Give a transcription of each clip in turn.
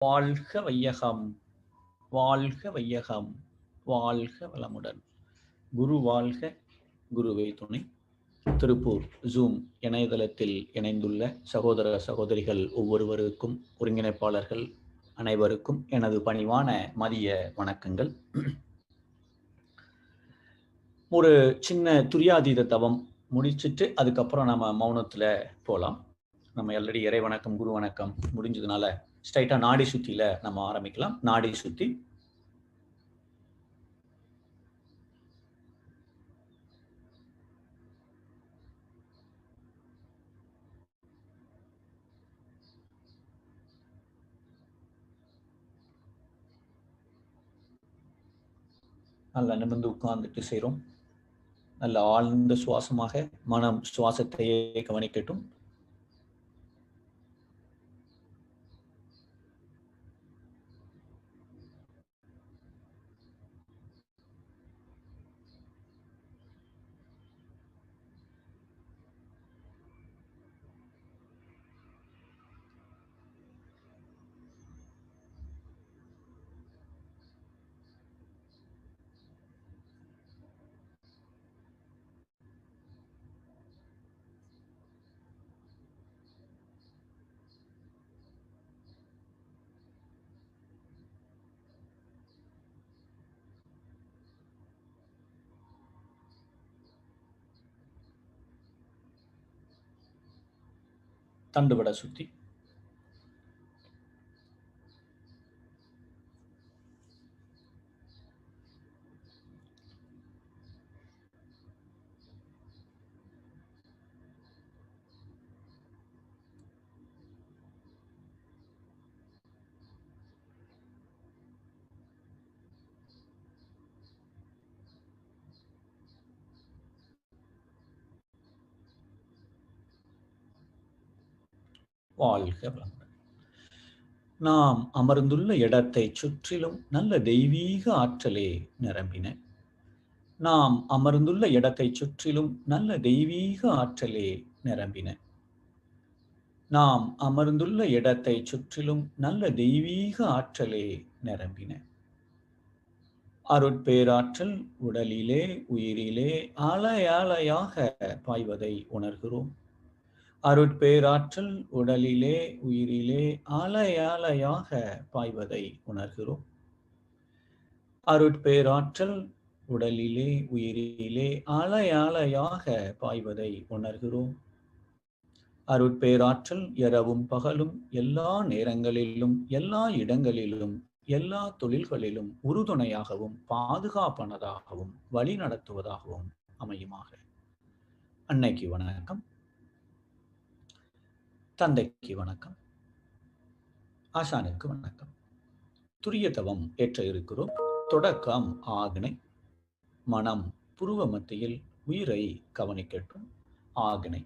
வாழ்க வையகம், வாழ்க வையகம், வாழ்க வளமுடன். குரு வாழ்க, குருவே துணை. திருப்பூர் ஜூம் இணையதளத்தில் இணைந்துள்ள சகோதர சகோதரிகள் ஒவ்வொருவருக்கும், ஒருங்கிணைப்பாளர்கள் அனைவருக்கும் எனது பணிவான மதிய வணக்கங்கள். ஒரு சின்ன துரியாதீத தவம் முடிச்சுட்டு அதுக்கப்புறம் நம்ம மௌனத்தில் போகலாம். நம்ம ஆல்ரெடி இறை வணக்கம், குரு வணக்கம் முடிஞ்சதுனால ஸ்ட்ரைட்டா நாடி சுத்தியில நம்ம ஆரம்பிக்கலாம். நாடி சுத்தி. நல்லா நிமிர்ந்து உட்கார்ந்துட்டு செய்கிறோம். நல்ல ஆழ்ந்த சுவாசமாக மனம் சுவாசத்தையே கவனிக்கட்டும். தண்டுவட சுத்தி. வாழ்க வளமுடன். நாம் அமர்ந்துள்ள இடத்தை சுற்றிலும் நல்ல தெய்வீக ஆற்றலே நிரம்பின. நாம் அமர்ந்துள்ள இடத்தை சுற்றிலும் நல்ல தெய்வீக ஆற்றலே நிரம்பின. நாம் அமர்ந்துள்ள இடத்தை சுற்றிலும் நல்ல தெய்வீக ஆற்றலே நிரம்பின. அருட்பேராற்றல் உடலிலே, உயிரிலே அலையாக பாய்வதை உணர்கிறோம். அருட்பேராற்றல் உடலிலே, உயிரிலே அலையாக பாய்வதை உணர்கிறோம். அருட்பேராற்றல் உடலிலே, உயிரிலே அலையாக பாய்வதை உணர்கிறோம். அருட்பேராற்றல் இரவும் பகலும் எல்லா நேரங்களிலும் எல்லா இடங்களிலும் எல்லா தொழில்களிலும் உறுதுணையாகவும் பாதுகாப்பானதாகவும் வழி நடத்துவதாகவும் அமையுமாக. அன்னைக்கு வணக்கம், தந்தைக்கு வணக்கம், ஆசானுக்கு வணக்கம். துரிய தவம் ஏற்ற இருக்கிறோம். தொடக்கம் ஆக்னை. மனம் புருவ மத்தியில் உயிரை கவனிக்கட்டும். ஆக்னை.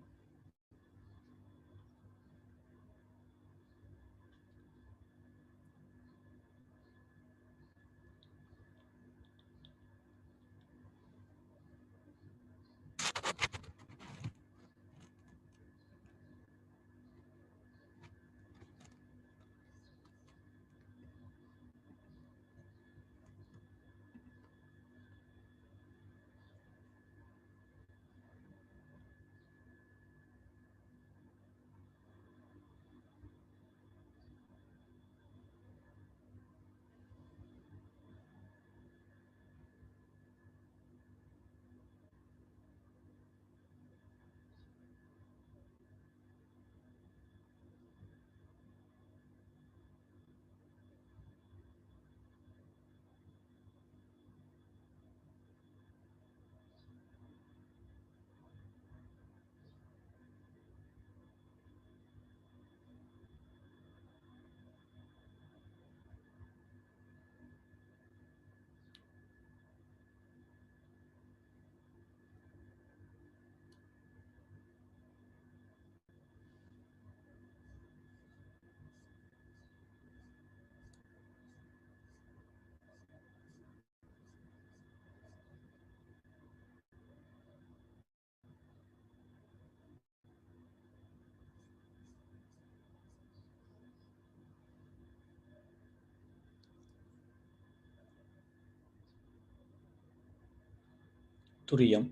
துரியம்,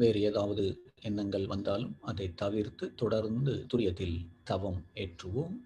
வேறு ஏதாவது எண்ணங்கள் வந்தாலும் அதை தவிர்த்து தொடர்ந்து துரியத்தில் தவம் ஏற்றுவோம்.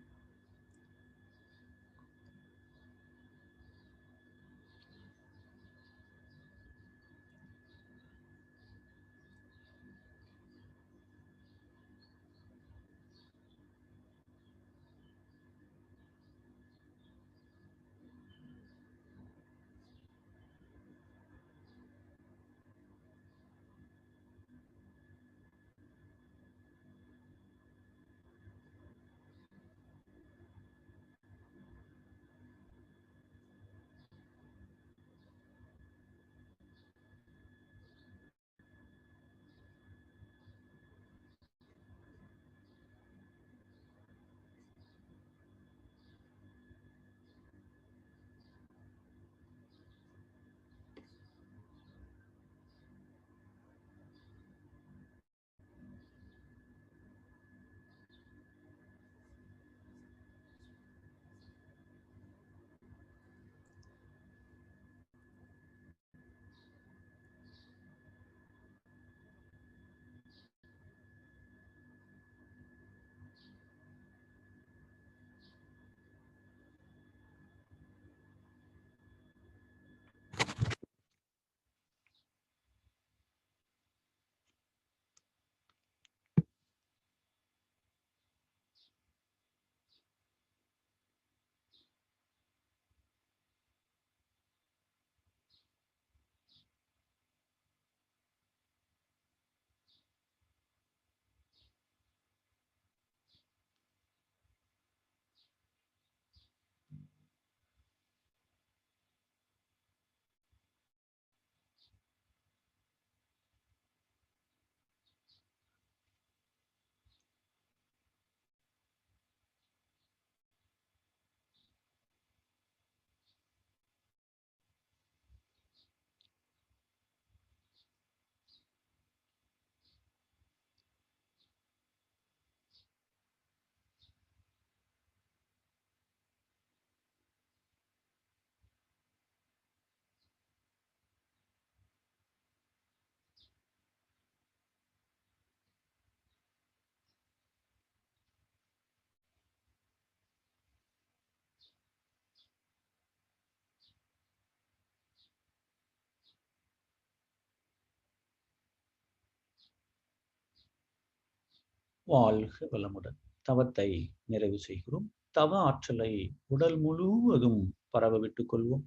வாழ்க வளமுடன். தவத்தை நிறைவு செய்கிறோம். தவ ஆற்றலை உடல் முழுவதும் பரவ விட்டுக் கொள்வோம்.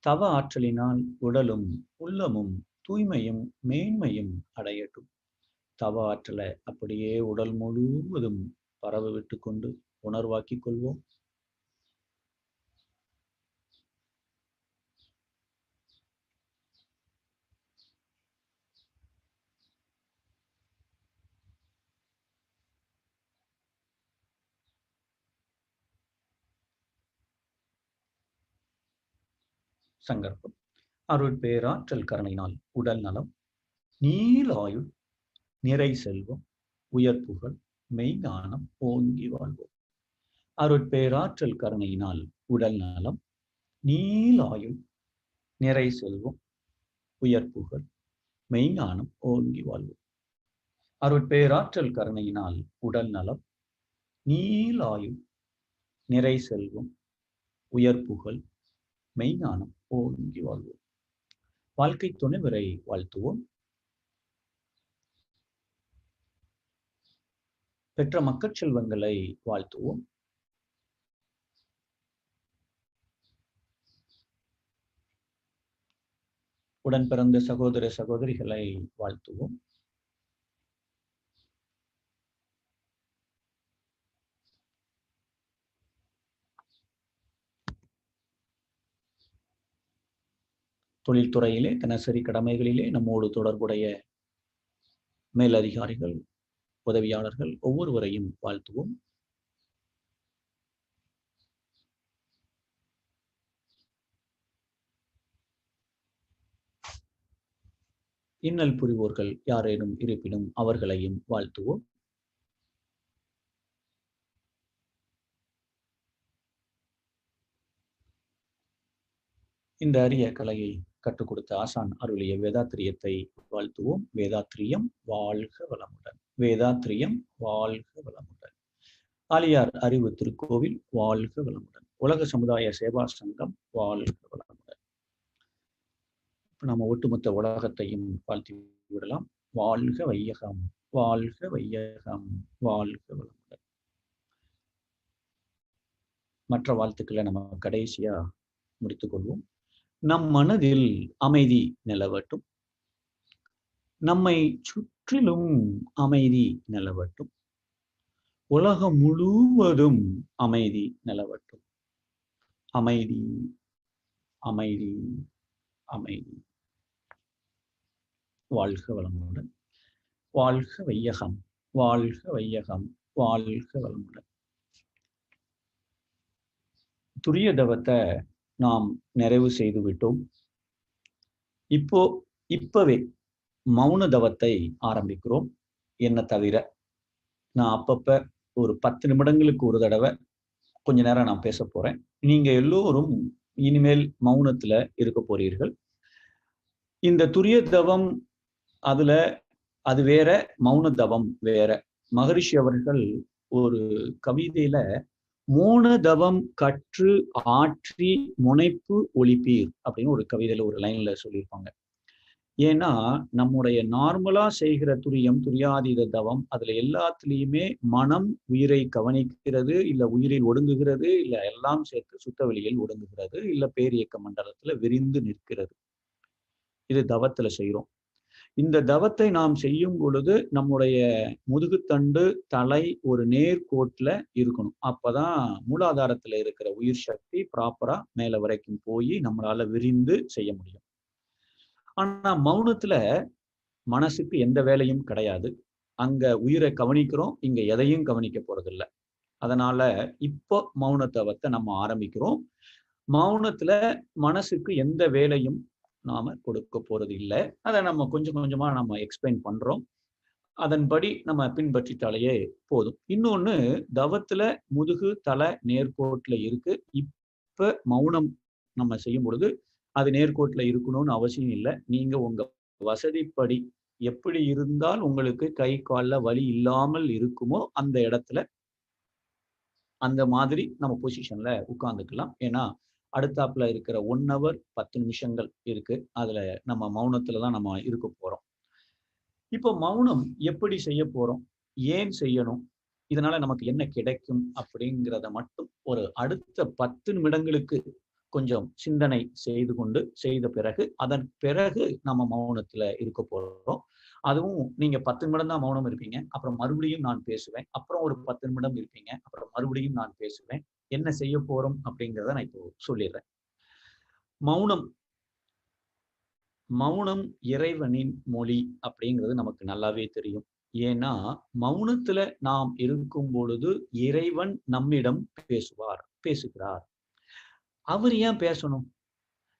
தவ ஆற்றலினால் உடலும் உள்ளமும் தூய்மையும் மேன்மையும் அடையட்டும். தவ ஆற்றலை அப்படியே உடல் முழுவதும் பரவ விட்டுக் கொண்டு உணர்வாக்கிக் கொள்வோம். சங்கற்பம். அருட்பேராற்றல் கருணையினால் உடல் நலம், நீளாயுள், நிறை செல்வம், உயர்ப்புகள், மெய்ஞானம் ஓங்கி வாழ்வோம். அருட்பேராற்றல் கருணையினால் உடல் நலம், நீளாயுள், நிறை செல்வம், உயர்ப்புகள், மெய்ஞானம் ஓங்கி வாழ்வோம். அருட்பேராற்றல் கருணையினால் உடல் நலம், நீளாயுள், நிறை செல்வம், உயர்ப்புகள், மெய்ஞானம் ஓங்கி வாழ்வோம். வாழ்க்கை துணைவரை வாழ்த்துவோம். பெற்ற மக்கள் செல்வங்களை வாழ்த்துவோம். உடன் பிறந்த சகோதர சகோதரிகளை வாழ்த்துவோம். தொழில்துறையிலே தினசரி கடமைகளிலே நம்மோடு தொடர்புடைய மேலதிகாரிகள், உதவியாளர்கள் ஒவ்வொருவரையும் வாழ்த்துவோம். இன்னல் புரிவோர்கள் யாரேனும் இருப்பினும் அவர்களையும் வாழ்த்துவோம். இந்த அரிய கலையை கற்றுக் கொடுத்த ஆசான் அருளிய வேதாத்திரியத்தை வாழ்த்துவோம். வேதாத்திரியம் வாழ்க வளமுடன். வேதாத்திரியம் வாழ்க வளமுடன். ஆலியார் அறிவு திருக்கோவில் வாழ்க வளமுடன். உலக சமுதாய சேவா சங்கம் வாழ்க வளமுடன். நம்ம ஒட்டுமொத்த உலகத்தையும் வாழ்த்தி விடலாம். வாழ்க வையகம், வாழ்க வையகம், வாழ்க வளமுடன். மற்ற வாழ்த்துக்களை நம்ம கடைசியா முடித்துக் கொள்வோம். நம் மனதில் அமைதி நிலவட்டும். நம்மை சுற்றிலும் அமைதி நிலவட்டும். உலகம் முழுவதும் அமைதி நிலவட்டும். அமைதி, அமைதி, அமைதி. வாழ்க வளமுடன். வாழ்க வையகம், வாழ்க வையகம், வாழ்க வளமுடன். துரிய தவத்தை நாம் நிறைவு செய்து விட்டோம். இப்பவே மௌன தவத்தை ஆரம்பிக்கிறோம். என்ன தவிர நான் அப்பப்ப ஒரு 10 நிமிடங்களுக்கு ஒரு தடவை கொஞ்ச நேரம் நான் பேச போறேன். நீங்க எல்லோரும் இனிமேல் மௌனத்துல இருக்க போறீர்கள். இந்த துரிய தவம் அது வேற, மௌன தவம் வேற. மகரிஷி அவர்கள் ஒரு கவிதையில மோன தவம் கற்று ஆற்றி முனைப்பு ஒளிப்பீர் அப்படின்னு ஒரு கவிதையில ஒரு லைன்ல சொல்லியிருப்பாங்க. ஏன்னா நம்முடைய நார்மலா செய்கிற துரியாதீத தவம் அதுல எல்லாத்துலயுமே மனம் உயிரை கவனிக்கிறது, இல்ல உயிரில் ஒடுங்குகிறது, இல்ல எல்லாம் சேர்த்து சுத்த வெளியில் ஒடுங்குகிறது, இல்ல பேரியக்க மண்டலத்துல விரிந்து நிற்கிறது. இது தவத்துல செய்யறோம். இந்த தவத்தை நாம் செய்யும் பொழுது நம்முடைய முதுகுத்தண்டு, தலை ஒரு நேர்கோட்டுல இருக்கணும். அப்பதான் மூலாதாரத்துல இருக்கிற உயிர் சக்தி ப்ராப்பரா மேல வரைக்கும் போய் நம்மளால விரிந்து செய்ய முடியும். ஆனா மௌனத்துல மனசுக்கு எந்த வேலையும் கிடையாது. அங்க உயிரை கவனிக்கிறோம், இங்க எதையும் கவனிக்க போறது இல்லை. அதனால இப்போ மௌன தவத்தை நம்ம ஆரம்பிக்கிறோம். மௌனத்துல மனசுக்கு எந்த வேலையும் நாம கொடுக்க போறது இல்லை. அதை நம்ம கொஞ்சம் கொஞ்சமா நம்ம எக்ஸ்பிளைன் பண்றோம். அதன்படி நம்ம பின்பற்றிட்டாலேயே போதும். இன்னொன்னு, தவத்துல முதுகு தலை நேர்கோட்டுல இருக்கு. இப்ப மௌனம் நம்ம செய்யும் பொழுது அது நேர்கோட்டுல இருக்கணும்னு அவசியம் இல்லை. நீங்க உங்க வசதிப்படி எப்படி இருந்தால் உங்களுக்கு கை கால்ல வலி இல்லாமல் இருக்குமோ அந்த இடத்துல அந்த மாதிரி நம்ம பொசிஷன்ல உட்கார்ந்துக்கலாம். ஏன்னா அடுத்தாப்புல இருக்கிற 1 hour 10 நிமிஷங்கள் இருக்கு. அதுல நம்ம மௌனத்துலதான் நம்ம இருக்க போறோம். இப்போ மௌனம் எப்படி செய்ய போறோம், ஏன் செய்யணும், இதனால நமக்கு என்ன கிடைக்கும் அப்படிங்கிறத மட்டும் ஒரு அடுத்த 10 நிமிடங்களுக்கு கொஞ்சம் சிந்தனை செய்த பிறகு அதன் பிறகு நம்ம மௌனத்துல இருக்க போறோம். அதுவும் நீங்க 10 நிமிடம் தான் மௌனம் இருப்பீங்க. அப்புறம் மறுபடியும் நான் பேசுவேன். அப்புறம் ஒரு 10 நிமிடம் இருப்பீங்க. அப்புறம் மறுபடியும் நான் பேசுவேன். என்ன செய்ய போறோம் அப்படிங்கிறத நான் இப்போ சொல்லிடுறேன். மௌனம் இறைவனின் மொழி அப்படிங்கிறது நமக்கு நல்லாவே தெரியும். ஏன்னா மௌனத்துல நாம் இருக்கும் பொழுது இறைவன் நம்மிடம் பேசுகிறார். அவர் ஏன் பேசணும்,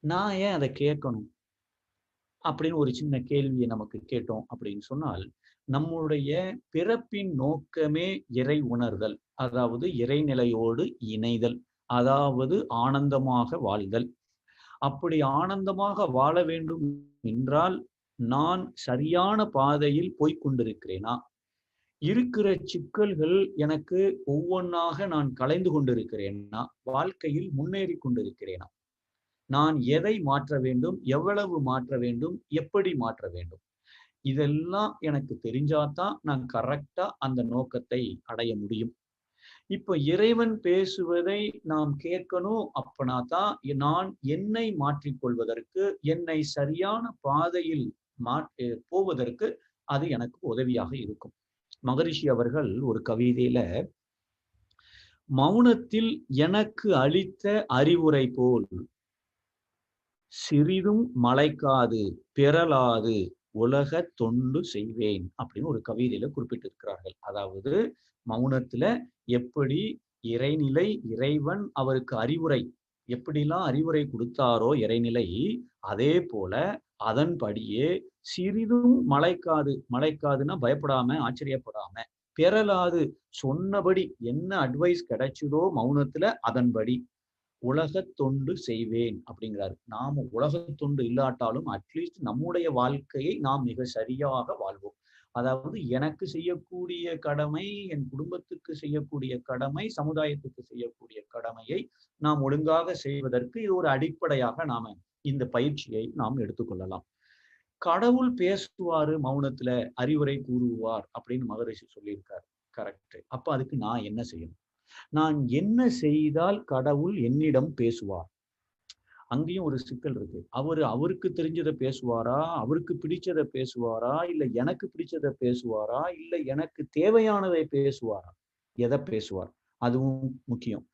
நான் ஏன் அதை கேட்கணும் அப்படின்னு ஒரு சின்ன கேள்வியை நமக்கு கேட்டோம் அப்படின்னு சொன்னால், நம்முடைய பிறப்பின் நோக்கமே இறை உணர்தல், அதாவது இறைநிலையோடு இணைதல், அதாவது ஆனந்தமாக வாழ்தல். அப்படி ஆனந்தமாக வாழ வேண்டும் என்றால் நான் சரியான பாதையில் போய்கொண்டிருக்கிறேனா, இருக்கிற சிக்கல்கள் எனக்கு ஒவ்வொன்றாக நான் கலைந்து கொண்டிருக்கிறேன்னா, வாழ்க்கையில் முன்னேறி கொண்டிருக்கிறேனா, நான் எதை மாற்ற வேண்டும், எவ்வளவு மாற்ற வேண்டும், எப்படி மாற்ற வேண்டும், இதெல்லாம் எனக்கு தெரிஞ்சாதான் நான் கரெக்டா அந்த நோக்கத்தை அடைய முடியும். இப்ப இறைவன் பேசுவதை நாம் கேட்கணும் அப்பனா தான் நான் என்னை மாற்றிக்கொள்வதற்கு, என்னை சரியான பாதையில் போவதற்கு அது எனக்கு உதவியாக இருக்கும். மகரிஷி அவர்கள் ஒரு கவிதையில, மௌனத்தில் எனக்கு அளித்த அறிவுரை போல் சிறிதும் மலைக்காது பெறலாது உலக தொண்டு செய்வேன் அப்படின்னு ஒரு கவிதையில குறிப்பிட்டிருக்கிறார்கள். அதாவது மௌனத்துல எப்படி இறைநிலை, இறைவன் அவருக்கு அறிவுரை எப்படிலாம் அறிவுரை கொடுத்தாரோ இறைநிலை, அதே போல அதன்படியே சிறிதும் மலைக்காது, மலைக்காதுன்னா பயப்படாம ஆச்சரியப்படாம, பெறலாது சொன்னபடி என்ன அட்வைஸ் கிடைச்சதோ மௌனத்துல அதன்படி உலக தொண்டு செய்வேன் அப்படிங்கிறாரு. நாம உலக தொண்டு இல்லாட்டாலும் அட்லீஸ்ட் நம்முடைய வாழ்க்கையை நாம் மிக சரியாக வாழ்வோம். அதாவது எனக்கு செய்யக்கூடிய கடமை, என் குடும்பத்துக்கு செய்யக்கூடிய கடமை, சமுதாயத்துக்கு செய்யக்கூடிய கடமையை நாம் ஒழுங்காக செய்வதற்கு இது ஒரு அடிப்படையாக நாம இந்த பயிற்சியை நாம் எடுத்துக்கொள்ளலாம். கடவுள் பேசுவாரு மௌனத்துல, அறிவுரை கூறுவார் அப்படின்னு மகரிஷி சொல்லியிருக்காரு. கரெக்ட். அப்ப அதுக்கு நான் என்ன செய்யணும்? நான் என்ன செய்தால் கடவுள் என்னிடம் பேசுவார்? அங்கேயும் ஒரு சிக்கல் இருக்கு. அவருக்கு தெரிஞ்சதை பேசுவாரா, அவருக்கு பிடிச்சதை பேசுவாரா, இல்ல எனக்கு பிடிச்சதை பேசுவாரா, இல்ல எனக்கு தேவையானதை பேசுவாரா? எதை பேசுவார்? அதுவும் முக்கியம்.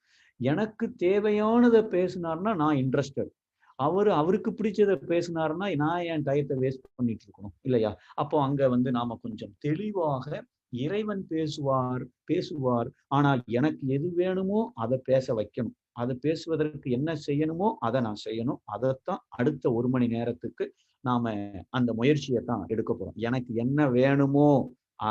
எனக்கு தேவையானதை பேசினார்னா நான் இன்ட்ரெஸ்டட். அவருக்கு பிடிச்சதை பேசினாருன்னா நான் என் டயத்தை வேஸ்ட் பண்ணிட்டு இருக்கணும் இல்லையா? அப்போ அங்க நாம கொஞ்சம் தெளிவாக இறைவன் பேசுவார். ஆனால் எனக்கு எது வேணுமோ அதை பேச வைக்கணும். அதை பேசுவதற்கு என்ன செய்யணுமோ அதை நான் செய்யணும். அதைத்தான் அடுத்த 1 மணி நேரத்துக்கு நாம அந்த முயற்சியை தான் எடுக்க போறோம். எனக்கு என்ன வேணுமோ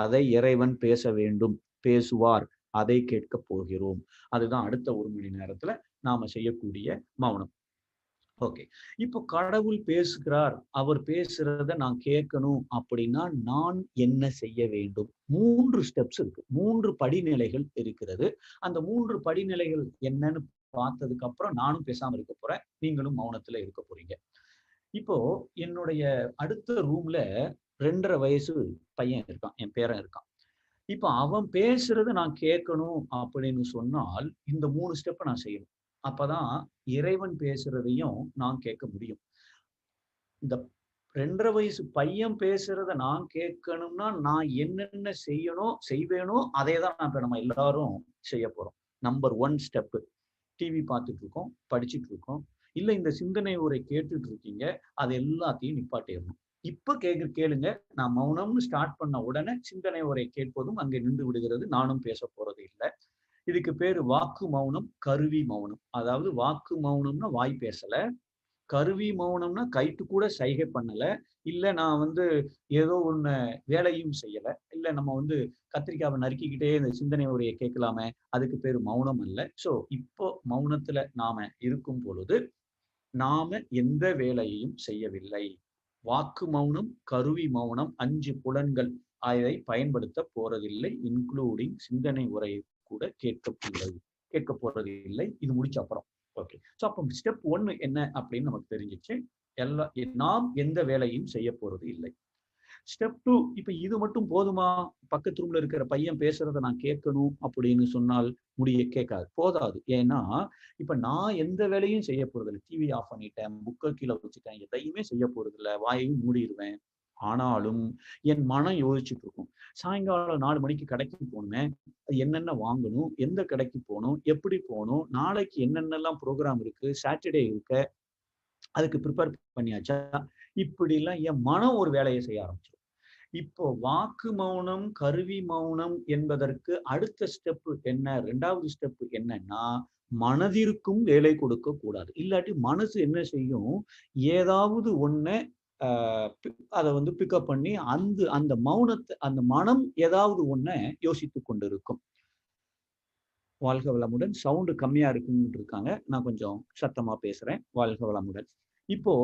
அதை இறைவன் பேச வேண்டும், பேசுவார். அதை கேட்க போகிறோம். அதுதான் அடுத்த 1 மணி நேரத்துல நாம செய்யக்கூடிய மௌனம். ஓகே. இப்போ கடவுள் பேசுகிறார், அவர் பேசுறத நான் கேட்கணும் அப்படின்னா நான் என்ன செய்ய வேண்டும்? 3 ஸ்டெப்ஸ் இருக்கு. 3 படிநிலைகள் இருக்கிறது. அந்த 3 படிநிலைகள் என்னன்னு பார்த்ததுக்கு அப்புறம் நானும் பேசாம இருக்க போறேன். நீங்களும் மௌனத்துல இருக்க போறீங்க. இப்போ என்னுடைய அடுத்த ரூம்ல 2.5 வயசு பையன் இருக்கான். என் பேரன் இருக்கான். இப்ப அவன் பேசுறத நான் கேட்கணும் அப்படின்னு சொன்னால் இந்த 3 ஸ்டெப்ப நான் செய்யணும். அப்பதான் இறைவன் பேசுறதையும் நான் கேட்க முடியும். இந்த 2.5 வயசு பையன் பேசுறத நான் கேட்கணும்னா நான் என்னென்ன செய்வேனோ அதே தான் இப்ப நம்ம எல்லாரும் செய்ய போறோம். Number 1 step. டிவி பார்த்துட்டு இருக்கோம், படிச்சுட்டு இருக்கோம், இல்ல இந்த சிந்தனை உரை கேட்டுட்டு இருக்கீங்க, அது எல்லாத்தையும் நிப்பாட்டிடணும். இப்ப கேளுங்க. நான் மௌனம்னு ஸ்டார்ட் பண்ண உடனே சிந்தனை உரை கேட்பதும் அங்கே நின்று விடுகிறது. நானும் பேச போறது இல்லை. இதுக்கு பேரு வாக்கு மௌனம், கருவி மௌனம். அதாவது வாக்கு மௌனம்னா வாய் பேசல, கருவி மௌனம்னா கைட்டு கூட சைகை பண்ணல, இல்ல நான் ஏதோ ஒண்ணு வேலையும் செய்யல, இல்ல நம்ம கத்திரிக்காவை நறுக்கிக்கிட்டே இந்த சிந்தனை உரையை கேட்கலாமே, அதுக்கு பேரு மௌனம் அல்ல. சோ இப்போ மௌனத்துல நாம இருக்கும் பொழுது நாம எந்த வேலையையும் செய்யவில்லை. வாக்கு மௌனம், கருவி மௌனம், 5 புலன்கள் அதை பயன்படுத்த போறதில்லை. இன்க்ளூடிங் சிந்தனை உரை கூட கேட்க போறது இல்லை. இது முடிச்ச அப்புறம். ஓகே. ஸோ அப்போ ஸ்டெப் 1 என்ன அப்படின்னு நமக்கு தெரிஞ்சிச்சு. நாம் எந்த வேலையும் செய்ய போறது இல்லை. ஸ்டெப் 2, இப்ப இது மட்டும் போதுமா? பக்கத்து ரூம்ல இருக்கிற பையன் பேசுறத நான் கேட்கணும் அப்படின்னு சொன்னால் கேட்காது, போதாது. ஏன்னா இப்ப நான் எந்த வேலையும் செய்ய போறது இல்லை. டிவி ஆஃப் பண்ணிட்டேன், புக்கை கீழே வச்சுட்டேன், எதையுமே செய்ய போறது இல்லை, வாயையும் மூடிடுவேன். ஆனாலும் என் மனம் யோசிச்சுட்டு இருக்கும். சாயங்காலம் 4 மணிக்கு கடைக்கு போகணுமே, என்னென்ன வாங்கணும், எந்த கடைக்கு போகணும், எப்படி போகணும், நாளைக்கு என்னென்னலாம் ப்ரோக்ராம் இருக்கு, சாட்டர்டே இருக்கு, அதுக்கு ப்ரிப்பேர் பண்ணியாச்சா, இப்படி எல்லாம் என் மனம் ஒரு வேலையை செய்ய ஆரம்பிச்சிடும். இப்போ வாக்கு மௌனம், கருவி மௌனம் என்பதற்கு அடுத்த ஸ்டெப் என்ன? 2வது ஸ்டெப் என்னன்னா, மனதிற்கும் வேலை கொடுக்க கூடாது. இல்லாட்டி மனசு என்ன செய்யும், ஏதாவது ஒண்ணு அதை பிக்கப் பண்ணி அந்த மௌனத்தை, அந்த மனம் ஏதாவது ஒண்ண யோசித்துக் கொண்டிருக்கும். வாழ்க வளமுடன். சவுண்டு கம்மியா இருக்குன்னு இருக்காங்க. நான் கொஞ்சம் சத்தமா பேசுறேன். வாழ்க வளமுடன். இப்போ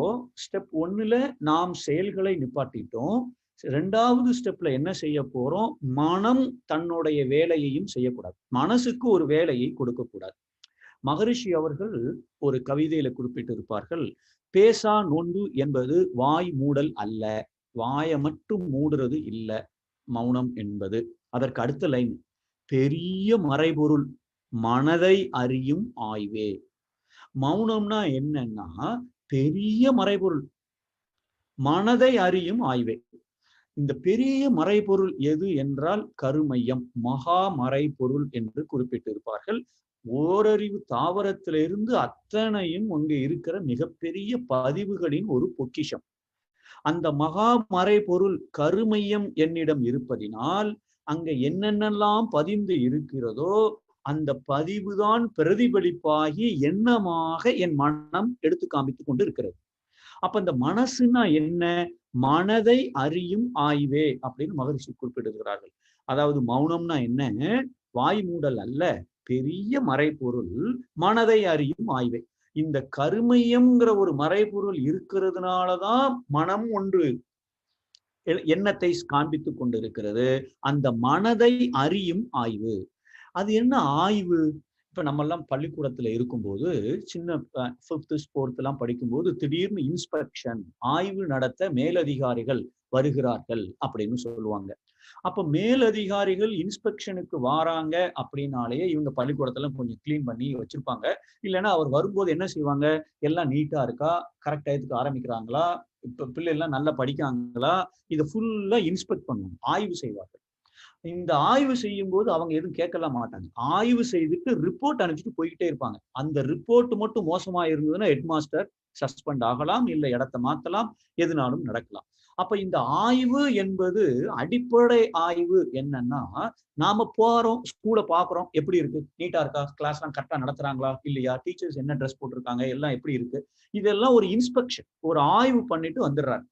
ஸ்டெப் 1ல நாம் செயல்களை நிப்பாட்டிட்டோம். ரெண்டாவது ஸ்டெப்ல என்ன செய்ய போறோம்? மனம் தன்னுடைய வேலையையும் செய்யக்கூடாது. மனசுக்கு ஒரு வேலையை கொடுக்க கூடாது. மகரிஷி அவர்கள் ஒரு கவிதையில குறிப்பிட்டிருப்பார்கள், பேசா நோன்பு என்பது வாய் மூடல் அல்ல, வாயை மட்டும் மூடுறது இல்ல மௌனம் என்பது. அதற்கு அடுத்த லைன், பெரிய மறைபொருள் மனதை அறியும் ஆய்வே. மௌனம்னா என்னன்னா பெரிய மறைபொருள், மனதை அறியும் ஆய்வே. இந்த பெரிய மறைபொருள் எது என்றால் கருமையம், மகா மறைபொருள் என்று குறிப்பிட்டிருப்பார்கள். ஓரறிவு தாவரத்திலிருந்து அத்தனையும் அங்கு இருக்கிற மிகப்பெரிய பதிவுகளின் ஒரு பொக்கிஷம். அந்த மகா மறைபொருள் கருமையம் என்னிடம் இருப்பதினால் அங்க என்னென்னலாம் பதிந்து இருக்கிறதோ அந்த பதிவுதான் பிரதிபலிப்பாகி எண்ணமாக என் மனம் எடுத்து காமித்துக் கொண்டு இருக்கிறது. அப்ப இந்த மனசுன்னா என்ன? மனதை அறியும் ஆய்வே அப்படின்னு மகரிஷி குறிப்பிடுகிறார்கள். அதாவது மௌனம்னா என்ன? வாய் மூடல் அல்ல, பெரிய மறைபொருள் மனதை அறியும் ஆய்வே. இந்த கருமையம்ங்கிற ஒரு மறைபொருள் இருக்கிறதுனாலதான் மனம் ஒன்று எண்ணத்தை காண்பித்துக் கொண்டிருக்கிறது. அந்த மனதை அறியும் ஆய்வு. அது என்ன ஆய்வு? இப்ப நம்ம எல்லாம் பள்ளிக்கூடத்துல இருக்கும்போது சின்ன 5th 4th எல்லாம் படிக்கும்போது திடீர்னு இன்ஸ்பெக்ஷன், ஆய்வு நடத்த மேலதிகாரிகள் வருகிறார்கள் அப்படின்னு சொல்லுவாங்க. அப்ப மேலதிகாரிகள் இன்ஸ்பெக்ஷனுக்கு வாராங்க அப்படின்னாலே இவங்க பள்ளிக்கூடத்துல கொஞ்சம் கிளீன் பண்ணி வச்சிருப்பாங்க. இல்லைன்னா அவர் வரும்போது என்ன செய்வாங்க? எல்லாம் நீட்டா இருக்கா, கரெக்ட் டயத்துக்கு ஆரம்பிக்கிறாங்களா, இப்ப பிள்ளை எல்லாம் நல்லா படிக்காங்களா, இதை ஃபுல்லா இன்ஸ்பெக்ட் பண்ணுவாங்க, ஆய்வு செய்வார்கள். இந்த ஆய்வு செய்யும் போது அவங்க எதுவும் கேட்கலாம் மாட்டாங்க. ஆய்வு செய்துட்டு ரிப்போர்ட் அனுப்பிச்சுட்டு போய்கிட்டே இருப்பாங்க. அந்த ரிப்போர்ட் மட்டும் மோசமா இருந்ததுன்னா ஹெட் மாஸ்டர் சஸ்பெண்ட் ஆகலாம், இல்ல இடத்தை மாத்தலாம், எதுனாலும் நடக்கலாம். அப்ப இந்த ஆய்வு என்பது அடிப்படை ஆய்வு என்னன்னா, நாம போறோம், ஸ்கூல பாக்குறோம், எப்படி இருக்கு, நீட்டா இருக்கா, கிளாஸ் எல்லாம் கரெக்டா நடத்துறாங்களா இல்லையா, டீச்சர்ஸ் என்ன ட்ரெஸ் போட்டிருக்காங்க, எல்லாம் எப்படி இருக்கு, இதெல்லாம் ஒரு இன்ஸ்பெக்ஷன், ஒரு ஆய்வு பண்ணிட்டு வந்துடுறாரு.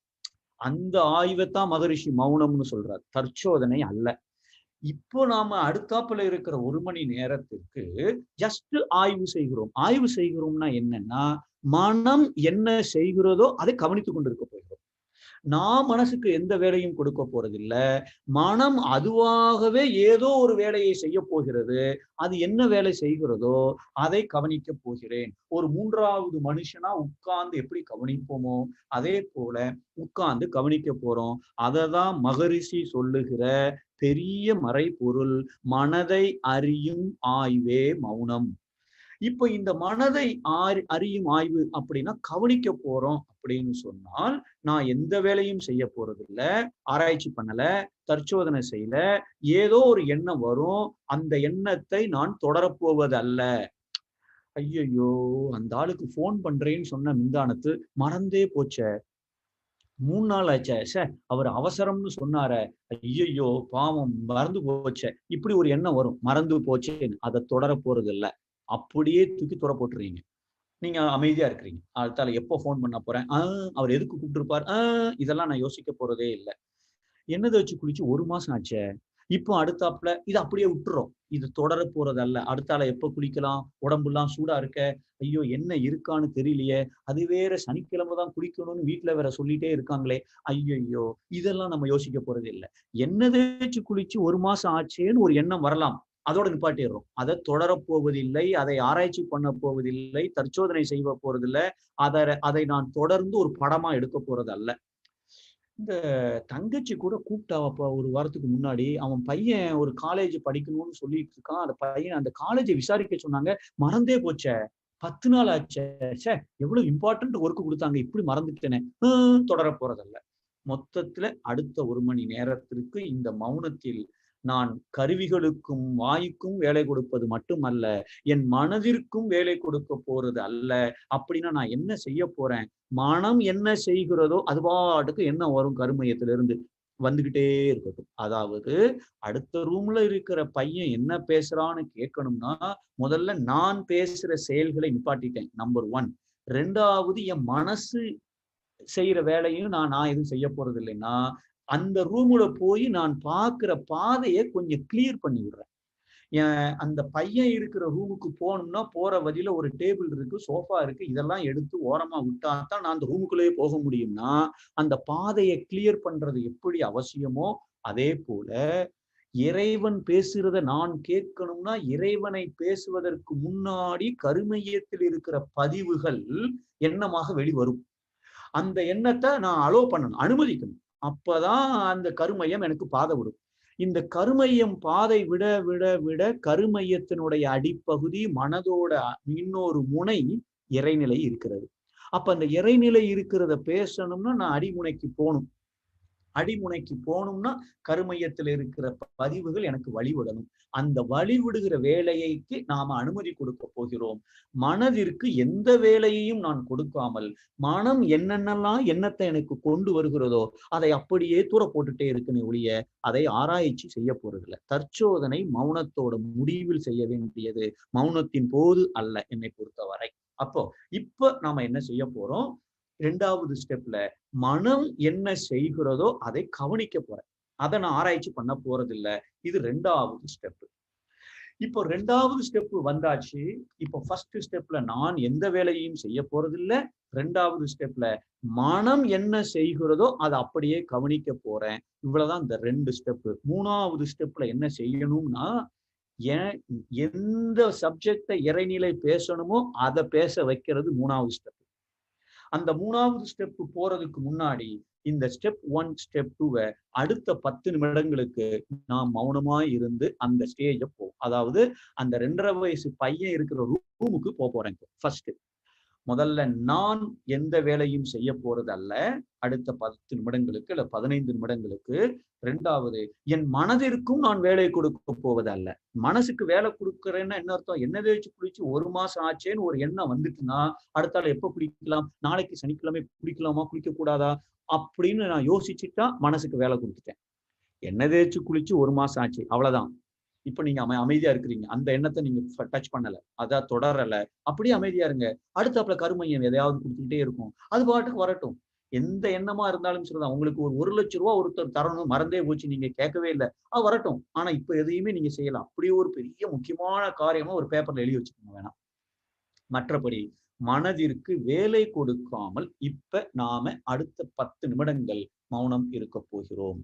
அந்த ஆய்வைத்தான் மகரிஷி மௌனம்னு சொல்றாரு, தற்சோதனை அல்ல. இப்போ நாம அடுத்தாப்புல இருக்கிற 1 மணி நேரத்திற்கு ஜஸ்ட் ஆய்வு செய்கிறோம். ஆய்வு செய்கிறோம்னா என்னன்னா, மனம் என்ன செய்கிறதோ அதை கவனித்துக் கொண்டிருக்க போகிறோம். நான் மனசுக்கு எந்த வேலையும் கொடுக்க போறதில்ல. மனம் அதுவாகவே ஏதோ ஒரு வேலையை செய்ய போகிறது. அது என்ன வேலை செய்கிறதோ அதை கவனிக்க போகிறேன். ஒரு 3வது மனுஷனா உட்கார்ந்து எப்படி கவனிப்போமோ அதே போல உட்கார்ந்து கவனிக்க போறோம். அததான் மகரிஷி சொல்லுகிற பெரிய மறைபொருள் மனதை அறியும் ஆய்வே மௌனம். இப்ப இந்த மனதை அறியும் ஆய்வு அப்படின்னா கவனிக்க போறோம் அப்படின்னு சொன்னால், நான் எந்த வேலையும் செய்ய போறது இல்ல, ஆராய்ச்சி பண்ணல, தற்சோதனை செய்யல, ஏதோ ஒரு எண்ணம் வரும், அந்த எண்ணத்தை நான் தொடரப்போவது அல்ல. ஐயையோ, அந்த ஆளுக்கு போன் பண்றேன்னு சொன்ன முந்தானத்து மறந்தே போச்சே, 3 நாள் ஆச்சே, அவர் அவசரம்னு சொன்னாரே, ஐயையோ பாவம் மறந்து போச்சே, இப்படி ஒரு எண்ணம் வரும், மறந்து போச்சேன்னு. அதை தொடர போறது இல்ல, அப்படியே தூக்கி தூர போட்டுறீங்க. நீங்க அமைதியா இருக்கிறீங்க. அடுத்தால எப்போ போன் பண்ண போறேன், அவர் எதுக்கு கூப்பிட்டிருப்பார், இதெல்லாம் நான் யோசிக்க போறதே இல்லை. என்னதை வச்சு குளிச்சு 1 மாசம் ஆச்சே, இப்போ அடுத்தாப்புல இதை அப்படியே விட்டுறோம். இது தொடர போறது அல்ல. அடுத்தால எப்ப குளிக்கலாம், உடம்புலாம் சூடா இருக்க, ஐயோ என்ன இருக்கான்னு தெரியலையே, அது வேற சனிக்கிழமை தான் குளிக்கணும்னு வீட்டுல வேற சொல்லிட்டே இருக்காங்களே, ஐயோ, இதெல்லாம் நம்ம யோசிக்க போறது இல்லை. என்னதை வச்சு குளிச்சு 1 மாசம் ஆச்சேன்னு ஒரு எண்ணம் வரலாம், அதோட நிப்பாட்டிடுறோம். அதை தொடரப்போவதில்லை, அதை ஆராய்ச்சி பண்ண போவதில்லை, தற்சோதனை செய்ய போறதில்லை, அதை நான் தொடர்ந்து ஒரு படமா எடுக்க போறது அல்ல. இந்த தங்கச்சி கூட கூப்பிட்டாப்பா ஒரு வாரத்துக்கு முன்னாடி, அவன் பையன் ஒரு காலேஜ் படிக்கணும்னு சொல்லிட்டு இருக்கான். அந்த பையன் அந்த காலேஜை விசாரிக்க சொன்னாங்க, மறந்தே போச்சே, 10 நாள் ஆச்சே, எவ்வளவு இம்பார்ட்டன்ட் ஒர்க் கொடுத்தாங்க, இப்படி மறந்துட்டேனே, தொடர போறதல்ல. மொத்தத்துல அடுத்த 1 மணி நேரத்திற்கு இந்த மௌனத்தில் நான் கருவிகளுக்கும் வாய்க்கும் வேலை கொடுப்பது மட்டுமல்ல, என் மனதிற்கும் வேலை கொடுக்க போறது அல்ல. அப்படின்னா நான் என்ன செய்ய போறேன்? மனம் என்ன செய்கிறதோ அது பாட்டுக்கு என்ன வரும், கருமையத்திலிருந்து வந்துகிட்டே இருக்கட்டும். அதாவது அடுத்த ரூம்ல இருக்கிற பையன் என்ன பேசுறான்னு கேட்கணும்னா, முதல்ல நான் பேசுற செயல்களை நிப்பாட்டிட்டேன், நம்பர் 1. 2வது என் மனசு செய்யற வேலையும் நான் எதுவும் செய்ய போறது இல்லைன்னா, அந்த ரூமுல போய் நான் பார்க்கிற பாதையை கொஞ்சம் கிளியர் பண்ணி விடுறேன். அந்த பையன் இருக்கிற ரூமுக்கு போகணும்னா போற வழியில ஒரு டேபிள் இருக்கு, சோஃபா இருக்கு, இதெல்லாம் எடுத்து ஓரமா விட்டா தான் நான் அந்த ரூமுக்குள்ளேயே போக முடியும்னா, அந்த பாதையை கிளியர் பண்றது எப்படி அவசியமோ அதே போல இறைவன் பேசுறத நான் கேட்கணும்னா இறைவனை பேசுவதற்கு முன்னாடி கருமையத்தில் இருக்கிற பதிவுகள் எண்ணமாக வெளிவரும். அந்த எண்ணத்தை நான் அலோ பண்ணணும், அனுமதிக்கணும். அப்பதான் அந்த கருமையம் எனக்கு பாதை விடும். இந்த கருமையம் பாதை விட விட விட கருமையத்தினுடைய அடிப்பகுதி மனதோட இன்னொரு முனை இறைநிலை இருக்கிறது. அப்ப அந்த இறைநிலை இருக்கிறத பேசணும்னா நான் அடிமுனைக்கு போகணும். அடிமுனைக்கு போகணும்னா கருமையத்தில் இருக்கிற பதிவுகள் எனக்கு வழிவிடணும். அந்த வழிவிடுகிற வேலைக்கு நாம அனுமதி கொடுக்க போகிறோம். மனதிற்கு எந்த வேலையையும் நான் கொடுக்காமல் மனம் என்னென்னலாம் எண்ணத்தை எனக்கு கொண்டு வருகிறதோ அதை அப்படியே தூர போட்டுட்டே இருக்குன்னு ஒழிய அதை ஆராய்ச்சி செய்ய போறதில்லை. தற்சோதனை மௌனத்தோட முடிவில் செய்ய வேண்டியது, மௌனத்தின் போது அல்ல என்னை பொறுத்தவரை. அப்போ இப்ப நாம என்ன செய்ய போறோம்? 2வது ஸ்டெப்ல மனம் என்ன செய்கிறதோ அதை கவனிக்க போறேன். அதை நான் ஆராய்ச்சி பண்ண போறது இல்ல. இது 2வது ஸ்டெப். இப்போ 2வது ஸ்டெப் வந்தாச்சு. இப்போ ஃபர்ஸ்ட் ஸ்டெப்ல நான் எந்த வேலையையும் செய்ய போறது இல்ல. 2வது ஸ்டெப்ல மனம் என்ன செய்கிறதோ அதை அப்படியே கவனிக்க போறேன். இவ்வளவுதான் இந்த 2 ஸ்டெப். 3வது ஸ்டெப்ல என்ன செய்யணும்னா, எந்த சப்ஜெக்ட இறைநிலை பேசணுமோ அதை பேச வைக்கிறது 3வது ஸ்டெப். அந்த 3வது ஸ்டெப் போறதுக்கு முன்னாடி இந்த ஸ்டெப் 1 ஸ்டெப் 2 அடுத்த 10 நிமிடங்களுக்கு நான் மௌனமா இருந்து அந்த ஸ்டேஜ அதாவது அந்த 2.5 வயசு பையன் இருக்கிற ரூமுக்கு போறேன். ஃபர்ஸ்ட் முதல்ல நான் எந்த வேலையும் செய்ய போறது அல்ல. அடுத்த 10 நிமிடங்களுக்கு இல்ல 15 நிமிடங்களுக்கு. 2வது என் மனதிற்கும் நான் வேலை கொடுக்க போவது அல்ல. மனசுக்கு வேலை கொடுக்கறேன்னா என்ன அர்த்தம்? என்ன தேய்ச்சி குளிச்சு 1 மாசம் ஆச்சேன்னு ஒரு எண்ணம் வந்துட்டுன்னா அடுத்தால எப்ப குளிக்கலாம், நாளைக்கு சனிக்கிழமை குளிக்கலாமா குளிக்க கூடாதா அப்படின்னு நான் யோசிச்சுட்டா மனசுக்கு வேலை கொடுத்துட்டேன். என்ன தேய்ச்சி குளிச்சு 1 மாசம் ஆச்சு, அவ்வளவுதான். இப்ப நீங்க அமைதியா இருக்கிறீங்க. அந்த எண்ணத்தை நீங்க டச் பண்ணல, அதான் தொடரல, அப்படியே அமைதியா இருங்க. அடுத்தாப்புல கருமையம் எதையாவது கொடுத்துக்கிட்டே இருக்கும். அது பாட்டுக்கு வரட்டும். எந்த எண்ணமா இருந்தாலும் சரிதான். உங்களுக்கு ஒரு 1,00,000 ஒருத்தர் தரணும் மறந்தே போச்சு, நீங்க கேட்கவே இல்லை, அது வரட்டும். ஆனா இப்ப எதையுமே நீங்க செய்யலாம். அப்படியே ஒரு பெரிய முக்கியமான காரியமா ஒரு பேப்பர்ல எழுதி வச்சுக்கோங்க வேணாம். மற்றபடி மனதிற்கு வேலை கொடுக்காமல் இப்ப நாம அடுத்த 10 நிமிடங்கள் மௌனம் இருக்க போகிறோம்.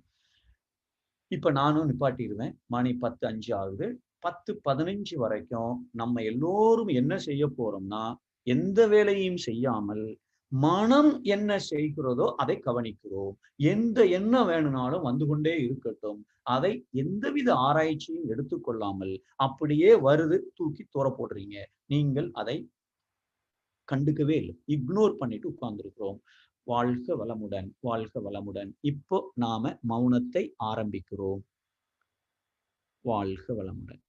இப்ப நானும் நிப்பாட்டிடுவேன். மணி 10:05 ஆகுது. 10:15 வரைக்கும் நம்ம எல்லோரும் என்ன செய்ய போறோம்னா, எந்த வேலையும் செய்யாமல் மனம் என்ன செய்கிறதோ அதை கவனிக்கிறோம். எந்த எண்ணம் வேணும்னாலும் வந்து கொண்டே இருக்கட்டும். அதை எந்தவித ஆராய்ச்சியும் எடுத்துக்கொள்ளாமல் அப்படியே வருது தூக்கி தூர போடுறீங்க. நீங்கள் அதை கண்டுக்கவே இல்லை. இக்னோர் பண்ணிட்டு உட்கார்ந்திருக்கிறோம். வாழ்க வளமுடன், வாழ்க வளமுடன். இப்போ நாம மௌனத்தை ஆரம்பிக்கிறோம். வாழ்க வளமுடன்.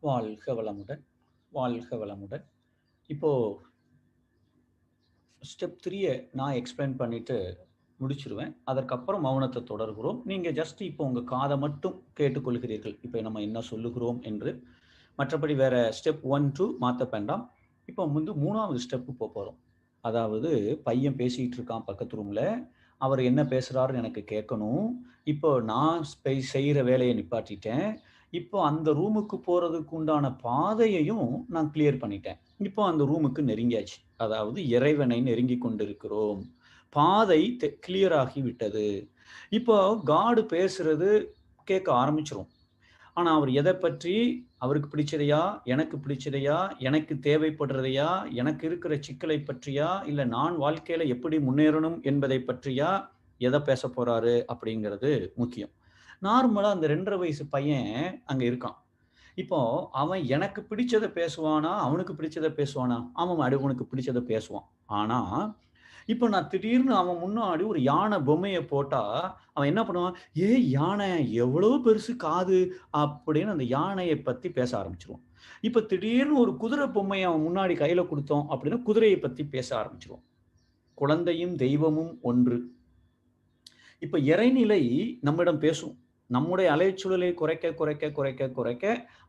வாழ்க வளமுடன், வாழ்க வளமுடன். இப்போ ஸ்டெப் 3 நான் எக்ஸ்பிளைன் பண்ணிட்டு முடிச்சிருவேன். அதற்கப்புறம் மௌனத்தை தொடர்கிறோம். நீங்க ஜஸ்ட் இப்போ உங்க காதை மட்டும் கேட்டுக்கொள்கிறீர்கள். இப்போ நம்ம என்ன சொல்லுகிறோம் என்று. மற்றபடி வேற ஸ்டெப் 1, 2 மாத்த வேண்டாம். இப்போ 3வது ஸ்டெப் போறோம். அதாவது பையன் பேசிட்டு இருக்கான் பக்கத்து ரூம்ல. அவர் என்ன பேசுறாருன்னு எனக்கு கேட்கணும். இப்போ நான் செய்யற வேலையை நிப்பாட்டிட்டேன். இப்போ அந்த ரூமுக்கு போறதுக்கு உண்டான பாதையையும் நான் கிளியர் பண்ணிட்டேன். இப்போ அந்த ரூமுக்கு நெருங்கியாச்சு. அதாவது இறைவனை நெருங்கி கொண்டிருக்கிறோம். பாதை கிளியர் ஆகி விட்டது. இப்போ காட் பேசுறது கேட்க ஆரம்பிச்சிரும். ஆனா அவர் எதை பற்றி, அவருக்கு பிடிச்சதையா, எனக்கு பிடிச்சதையா, எனக்கு தேவைப்படுறதையா, எனக்கு இருக்கிற சிக்கலை பற்றியா, இல்ல நான் வாழ்க்கையில எப்படி முன்னேறணும் என்பதை பற்றியா, எதை பேச போறாரு அப்படிங்கிறது முக்கியம். நார்மலா அந்த 2.5 வயசு பையன் அங்க இருக்கான். இப்போ அவன் எனக்கு பிடிச்சத பேசுவானா, அவனுக்கு பிடிச்சத பேசுவானா? அவன் அவனுக்கு பிடிச்சத பேசுவான். ஆனா இப்ப நான் திடீர்னு அவன் முன்னாடி ஒரு யானை பொம்மைய போட்டா, அவன் என்ன பண்ணுவான்? "ஏய் யானை எவ்வளவு பெருசு காது" அப்படின்னு அந்த யானைய பத்தி பேச ஆரம்பிச்சுருவான். இப்ப திடீர்னு ஒரு குதிரை பொம்மைய அவன் முன்னாடி கையில குடுத்தோம் அப்படின்னா, குதிரைய பத்தி பேச ஆரம்பிச்சுருவான். குழந்தையும் தெய்வமும் ஒன்று. இப்ப இறைநிலை நம்மிடம் பேசும். நம்முடைய அலைச்சூழலை குறைக்க, குறைக்க, குறைக்க, குறைக்க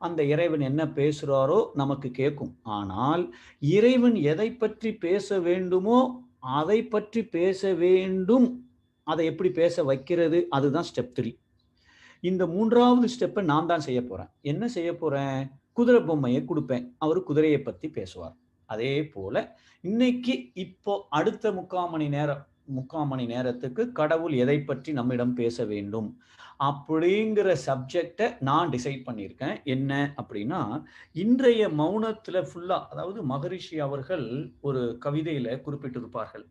அந்த இறைவன் என்ன பேசுறாரோ நமக்கு கேட்கும். ஆனால் இறைவன் எதை பற்றி பேச வேண்டுமோ அதை பற்றி பேச வேண்டும். அதை எப்படி பேச வைக்கிறது? அதுதான் ஸ்டெப் 3. இந்த 3வது ஸ்டெப்பை நான் தான் செய்ய போறேன். என்ன செய்ய போறேன்? குதிரை பொம்மையை கொடுப்பேன். அவர் குதிரையை பத்தி பேசுவார். அதே போல இன்னைக்கு இப்போ அடுத்த 3/4 மணி நேரத்துக்கு கடவுள் எதை பற்றி நம்மிடம் பேச வேண்டும் அப்படிங்கிற சப்ஜெக்டை நான் டிசைட் பண்ணியிருக்கேன். என்ன அப்படின்னா, இன்றைய மௌனத்துல ஃபுல்லா, அதாவது மகரிஷி அவர்கள் ஒரு கவிதையில குறிப்பிட்டிருப்பார்கள்.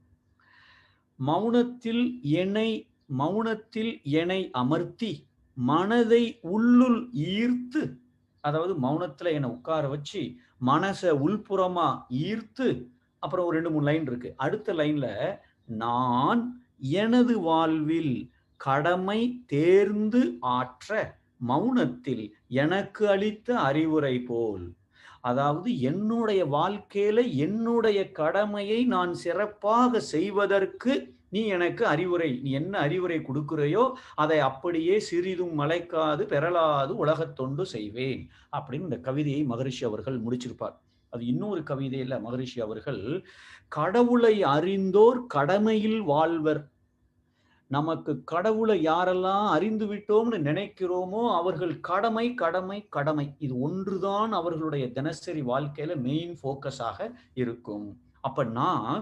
மௌனத்தில் என்னை மௌனத்தில் என்னை அமர்த்தி மனதை உள்ளுள் ஈர்த்து, அதாவது மௌனத்துல என்னை உட்கார வச்சு மனசை உள்புறமா ஈர்த்து, அப்புறம் ஒரு 2, 3 லைன் இருக்கு. அடுத்த லைன்ல நான் எனது வாழ்வில் கடமை தேர்ந்து ஆற்ற மௌனத்தில் எனக்கு அளித்த அறிவுரை போல். அதாவது என்னுடைய வாழ்க்கையில என்னுடைய கடமையை நான் சிறப்பாக செய்வதற்கு நீ எனக்கு அறிவுரை, நீ என்ன அறிவுரை கொடுக்கிறையோ அதை அப்படியே சிறிதும் மலைக்காது பெறலாது உலகத் தொண்டு செய்வேன் அப்படின்னு இந்த கவிதையை மகரிஷி அவர்கள் முடிச்சிருப்பார். அது இன்னொரு கவிதையில மகரிஷி அவர்கள், கடவுளை அறிந்தோர் கடமையில் வாழ்வர். நமக்கு கடவுளை யாரெல்லாம் அறிந்து விட்டோம்னு நினைக்கிறோமோ அவர்கள் கடமை, கடமை, கடமை. இது ஒன்றுதான் அவர்களுடைய தினசரி வாழ்க்கையில மெயின் ஃபோக்கஸாக இருக்கும். அப்ப நான்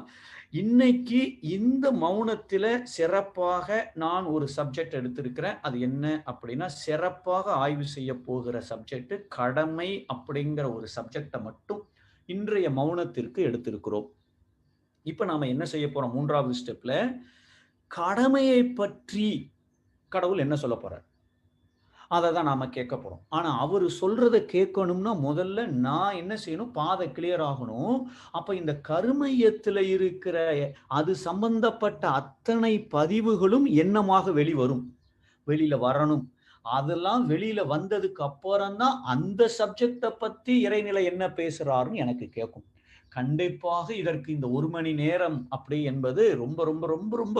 இன்னைக்கு இந்த மௌனத்தில சிறப்பாக நான் ஒரு சப்ஜெக்ட் எடுத்திருக்கிறேன். அது என்ன அப்படின்னா, சிறப்பாக ஆய்வு செய்ய போகிற சப்ஜெக்ட் கடமை அப்படிங்கிற ஒரு சப்ஜெக்டை மட்டும் இன்றைய மௌனத்திற்கு எடுத்திருக்கிறோம். இப்ப நாம என்ன செய்ய போறோம்? 3வது ஸ்டெப்ல கடமையை பற்றி கடவுள் என்ன சொல்ல போறார்? அதை தான் நாம கேட்க போறோம். ஆனா அவரு சொல்றத கேட்கணும்னா முதல்ல நான் என்ன செய்யணும்? பாதை கிளியர் ஆகணும். அப்ப இந்த கருமையத்துல இருக்கிற அது சம்பந்தப்பட்ட அத்தனை பதிவுகளும் எண்ணமாக வெளியில வரணும். அதெல்லாம் வெளியில வந்ததுக்கு அப்புறம் தான் அந்த சப்ஜெக்ட பத்தி இறைநிலை என்ன பேசுறாருன்னு எனக்கு கேட்கும். கண்டிப்பாக இதற்கு இந்த 1 மணி நேரம் அப்படி என்பது ரொம்ப ரொம்ப ரொம்ப ரொம்ப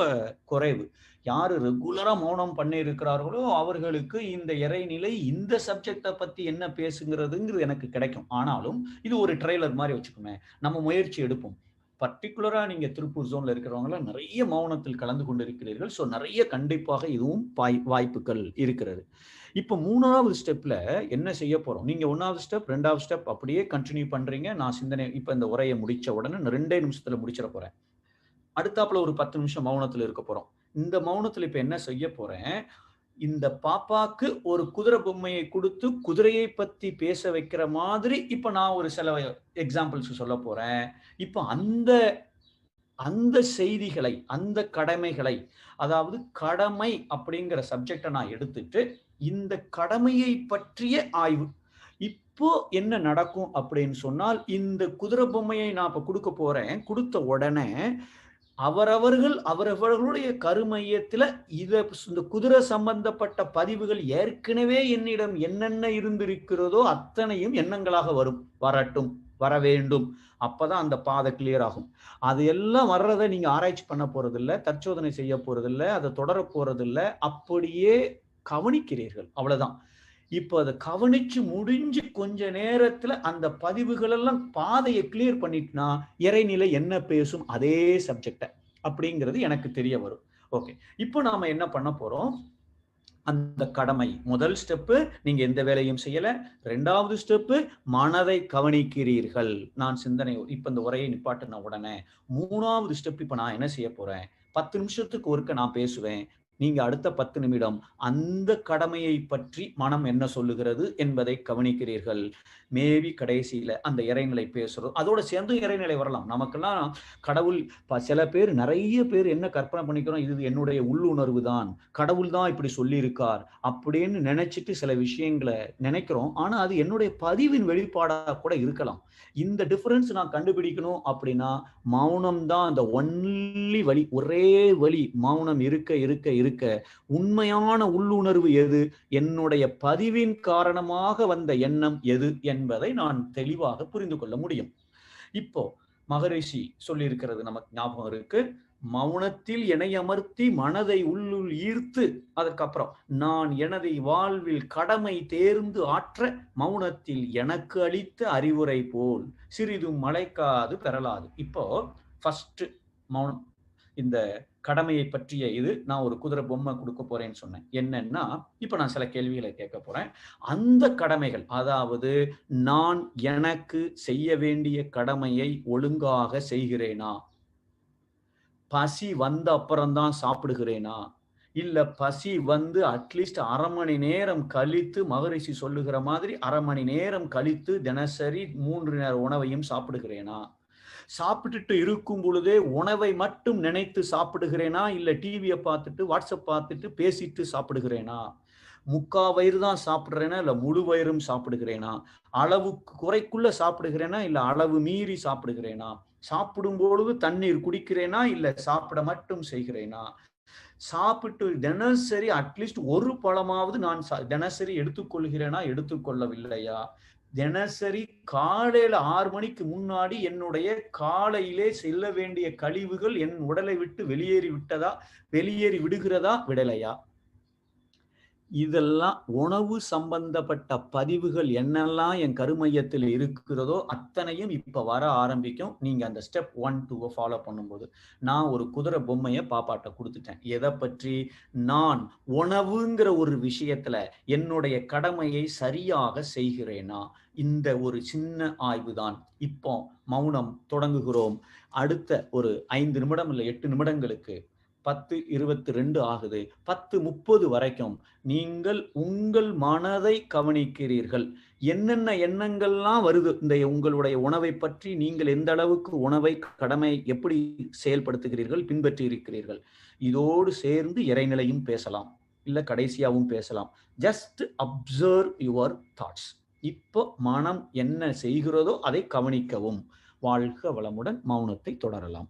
குறைவு. யாரு ரெகுலரா மௌனம் பண்ணி இருக்கிறார்களோ அவர்களுக்கு இந்த இறைநிலை இந்த சப்ஜெக்ட பத்தி என்ன பேசுங்கிறதுங்கிறது எனக்கு கிடைக்கும். ஆனாலும் இது ஒரு ட்ரெய்லர் மாதிரி வச்சுக்கோமே. நம்ம முயற்சி எடுப்போம். பர்டிகுலரா நீங்க திருப்பூர் ஜோன்ல இருக்கிறவங்க நிறைய மௌனத்தில் கலந்து கொண்டிருக்கிறீர்கள். ஸோ நிறைய கண்டிப்பாக இதுவும் வாய்ப்புகள் இருக்கிறது. இப்ப 3வது ஸ்டெப்ல என்ன செய்ய போறோம்? நீங்க 1வது ஸ்டெப், 2வது ஸ்டெப் அப்படியே கண்டினியூ பண்றீங்க. நான் சிந்தனை இப்ப இந்த உரையை முடிச்ச உடனே 2 நிமிஷத்துல முடிச்சிட போறேன். அடுத்தாப்புல ஒரு 10 நிமிஷம் மௌனத்துல இருக்க போறோம். இந்த மௌனத்துல இப்ப என்ன செய்ய போறேன்? இந்த பாப்பாக்கு ஒரு குதிரை பொம்மையை கொடுத்து குதிரையை பத்தி பேச வைக்கிற மாதிரி இப்ப நான் ஒரு சில எக்ஸாம்பிள்ஸ் சொல்ல போறேன். இப்ப அந்த செய்திகளை, அந்த கடமைகளை, அதாவது கடமை அப்படிங்கிற சப்ஜெக்டை நான் எடுத்துட்டு இந்த கடமையை பற்றிய ஆய்வு. இப்போ என்ன நடக்கும் அப்படின்னு சொன்னால், இந்த குதிரை பொம்மையை நான் இப்ப கொடுக்க போறேன். கொடுத்த உடனே அவரவர்களுடைய கருமையத்துல இந்த குதிரை சம்பந்தப்பட்ட பதிவுகள் ஏற்கனவே என்னிடம் என்னென்ன இருந்திருக்கிறதோ அத்தனையும் எண்ணங்களாக வரட்டும், வர வேண்டும். அப்பதான் அந்த பாதை கிளியர் ஆகும். அது எல்லாம் வர்றதை நீங்க ஆராய்ச்சி பண்ண போறதில்ல, தற்சோதனை செய்ய போறதில்ல, அதை தொடர போறதில்ல. அப்படியே கவனிக்கிறீர்கள், அவ்வளவுதான். இப்ப அதை கவனிச்சு முடிஞ்சு கொஞ்ச நேரத்துல அந்த பதிவுகள் எல்லாம் பாதையை கிளியர் பண்ணிட்டுனா இறைநிலை என்ன பேசும் அதே சப்ஜெக்ட அப்படிங்கிறது எனக்கு தெரிய வரும். ஓகே, இப்போ நாம என்ன பண்ண போறோம்? அந்த கடமை முதல் ஸ்டெப்பு, நீங்க எந்த வேலையும் செய்யல. 2வது ஸ்டெப்பு, மனதை கவனிக்கிறீர்கள். நான் சிந்தனை இப்ப இந்த உரையை நிப்பாட்டின உடனே 3வது ஸ்டெப், இப்ப நான் என்ன செய்ய போறேன்? 10 நிமிஷத்துக்கு ஒருக்க நான் பேசுவேன். நீங்க அடுத்த 10 நிமிடம் அந்த கடமையை பற்றி மனம் என்ன சொல்லுகிறது என்பதை கவனிக்கிறீர்கள். மேபி கடைசியில அந்த இறைநிலை பேசுறோம். அதோட சேர்ந்து இறைநிலை வரலாம். நமக்கெல்லாம் கடவுள் சில பேர், நிறைய பேர் என்ன கற்பனை பண்ணிக்கிறோம், இது என்னுடைய உள்ளுணர்வு தான், கடவுள் தான் இப்படி சொல்லியிருக்கார் அப்படின்னு நினைச்சிட்டு சில விஷயங்களை நினைக்கிறோம். ஆனா அது என்னுடைய பதிவின் வெளிப்பாடா கூட இருக்கலாம். இந்த டிஃபரன்ஸ் நான் கண்டுபிடிக்கணும் அப்படின்னா மௌனம் தான் அந்த ஒன்லி வழி, ஒரே வழி. மௌனம் இருக்க இருக்க இருக்க உண்மையான உள்ளுணர்வு எது, என்னுடைய பதிவின் காரணமாக வந்த எண்ணம் எது என்பதை நான் தெளிவாக புரிந்து கொள்ள முடியும். இப்போ மகரிஷி சொல்லி இருக்கிறது நமக்கு ஞாபகம் இருக்கு. மௌனத்தில் என்னை அமர்த்தி மனதை உள்ளுள் ஈர்த்து, அதுக்கப்புறம் நான் எனது வாழ்வில் கடமை தேர்ந்து ஆற்ற மௌனத்தில் எனக்கு அளித்த அறிவுரை போல் சிறிதும் மலைக்காது பெறலாது. இப்போ ஃபர்ஸ்ட் மௌனம், இந்த கடமையை பற்றிய இது நான் ஒரு குதிரை பொம்மை கொடுக்க போறேன்னு சொன்னேன். என்னன்னா இப்ப நான் சில கேள்விகளை கேட்க போறேன். அந்த கடமைகள், அதாவது நான் எனக்கு செய்ய வேண்டிய கடமையை ஒழுங்காக செய்கிறேனா? பசி வந்த அப்புறம்தான் சாப்பிடுகிறேனா? இல்ல பசி வந்து அட்லீஸ்ட் 1/2 மணி நேரம் கழித்து, மகரிஷி சொல்லுகிற மாதிரி 1/2 மணி நேரம் கழித்து தினசரி 3 நேர உணவையும் சாப்பிடுகிறேனா? சாப்பிட்டுட்டு இருக்கும் பொழுதே உணவை மட்டும் நினைத்து சாப்பிடுகிறேனா? இல்ல டிவியை பார்த்துட்டு, வாட்ஸ்அப் பார்த்துட்டு பேசிட்டு சாப்பிடுகிறேனா? முக்கா வயிறு தான் சாப்பிடுறேனா? இல்ல முழு வயிறும் சாப்பிடுகிறேனா? அளவுக்கு குறைக்குள்ள சாப்பிடுகிறேனா? இல்ல அளவு மீறி சாப்பிடுகிறேனா? சாப்பிடும் பொழுது தண்ணீர் குடிக்கிறேனா? இல்ல சாப்பிட மட்டும் செய்கிறேனா? சாப்பிட்டு தினசரி அட்லீஸ்ட் ஒரு பழமாவது நான் தினசரி எடுத்துக்கொள்கிறேனா? எடுத்துக்கொள்ளவில்லையா? தினசரி காலையில 6 மணிக்கு முன்னாடி என்னுடைய காலையிலே செல்ல வேண்டிய கழிவுகள் என் உடலை விட்டு வெளியேறி விடுகிறதா? விடலையா? இதெல்லாம் உணவு சம்பந்தப்பட்ட பதிவுகள் என்னெல்லாம் என் கருமையத்தில் இருக்கிறதோ அத்தனையும் இப்ப வர ஆரம்பிக்கும். நீங்க அந்த ஸ்டெப் 1, 2 ஃபாலோ பண்ணும்போது. நான் ஒரு குதிரை பொம்மையை பாப்பாட்ட கொடுத்துட்டேன். எதை பற்றி? நான் உணவுங்கிற ஒரு விஷயத்துல என்னுடைய கடமையை சரியாக செய்கிறேனா? இந்த ஒரு சின்ன ஆய்வு தான். இப்போ மௌனம் தொடங்குகிறோம். அடுத்த ஒரு 5 நிமிடம் இல்ல 8 நிமிடங்களுக்கு 10:22 ஆகுது. 10:30 வரைக்கும் நீங்கள் உங்கள் மனதை கவனிக்கிறீர்கள். என்னென்ன எண்ணங்கள்லாம் வருது, இந்த உங்களுடைய உணவை பற்றி, நீங்கள் எந்த அளவுக்கு உணவை கடமை எப்படி செயல்படுத்துகிறீர்கள், பின்பற்றி இருக்கிறீர்கள். இதோடு சேர்ந்து இறைநிலையும் பேசலாம், இல்ல கடைசியாவும் பேசலாம். Just observe your thoughts. இப்போ மனம் என்ன செய்கிறதோ அதை கவனிக்கவும். வாழ்க வளமுடன். மௌனத்தை தொடரலாம்.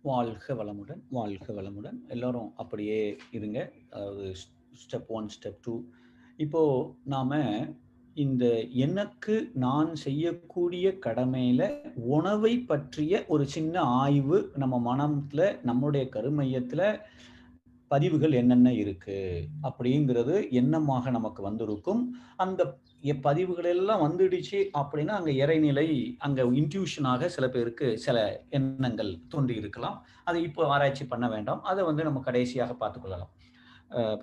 வாழ்க வளமுடன், வாழ்க வளமுடன். எல்லாரும் அப்படியே இருங்க. அதாவது ஸ்டெப் 1, ஸ்டெப் 2. இப்போ நாம இந்த எனக்கு நான் செய்யக்கூடிய கடமையில உணவை பற்றிய ஒரு சின்ன ஆய்வு நம்ம மனம்ல, நம்முடைய கருமையத்துல பதிவுகள் என்னென்ன இருக்கு அப்படிங்கிறது எண்ணமாக நமக்கு வந்திருக்கும். அந்த பதிவுகள் எல்லாம் வந்துடுச்சு அப்படின்னா, அங்க இறைநிலை, அங்க இன்ட்யூஷனாக சில பேருக்கு சில எண்ணங்கள் தோன்றி இருக்கலாம். அதை இப்போ ஆராய்ச்சி பண்ண வேண்டாம். அதை நம்ம கடைசியாக பார்த்துக் கொள்ளலாம்.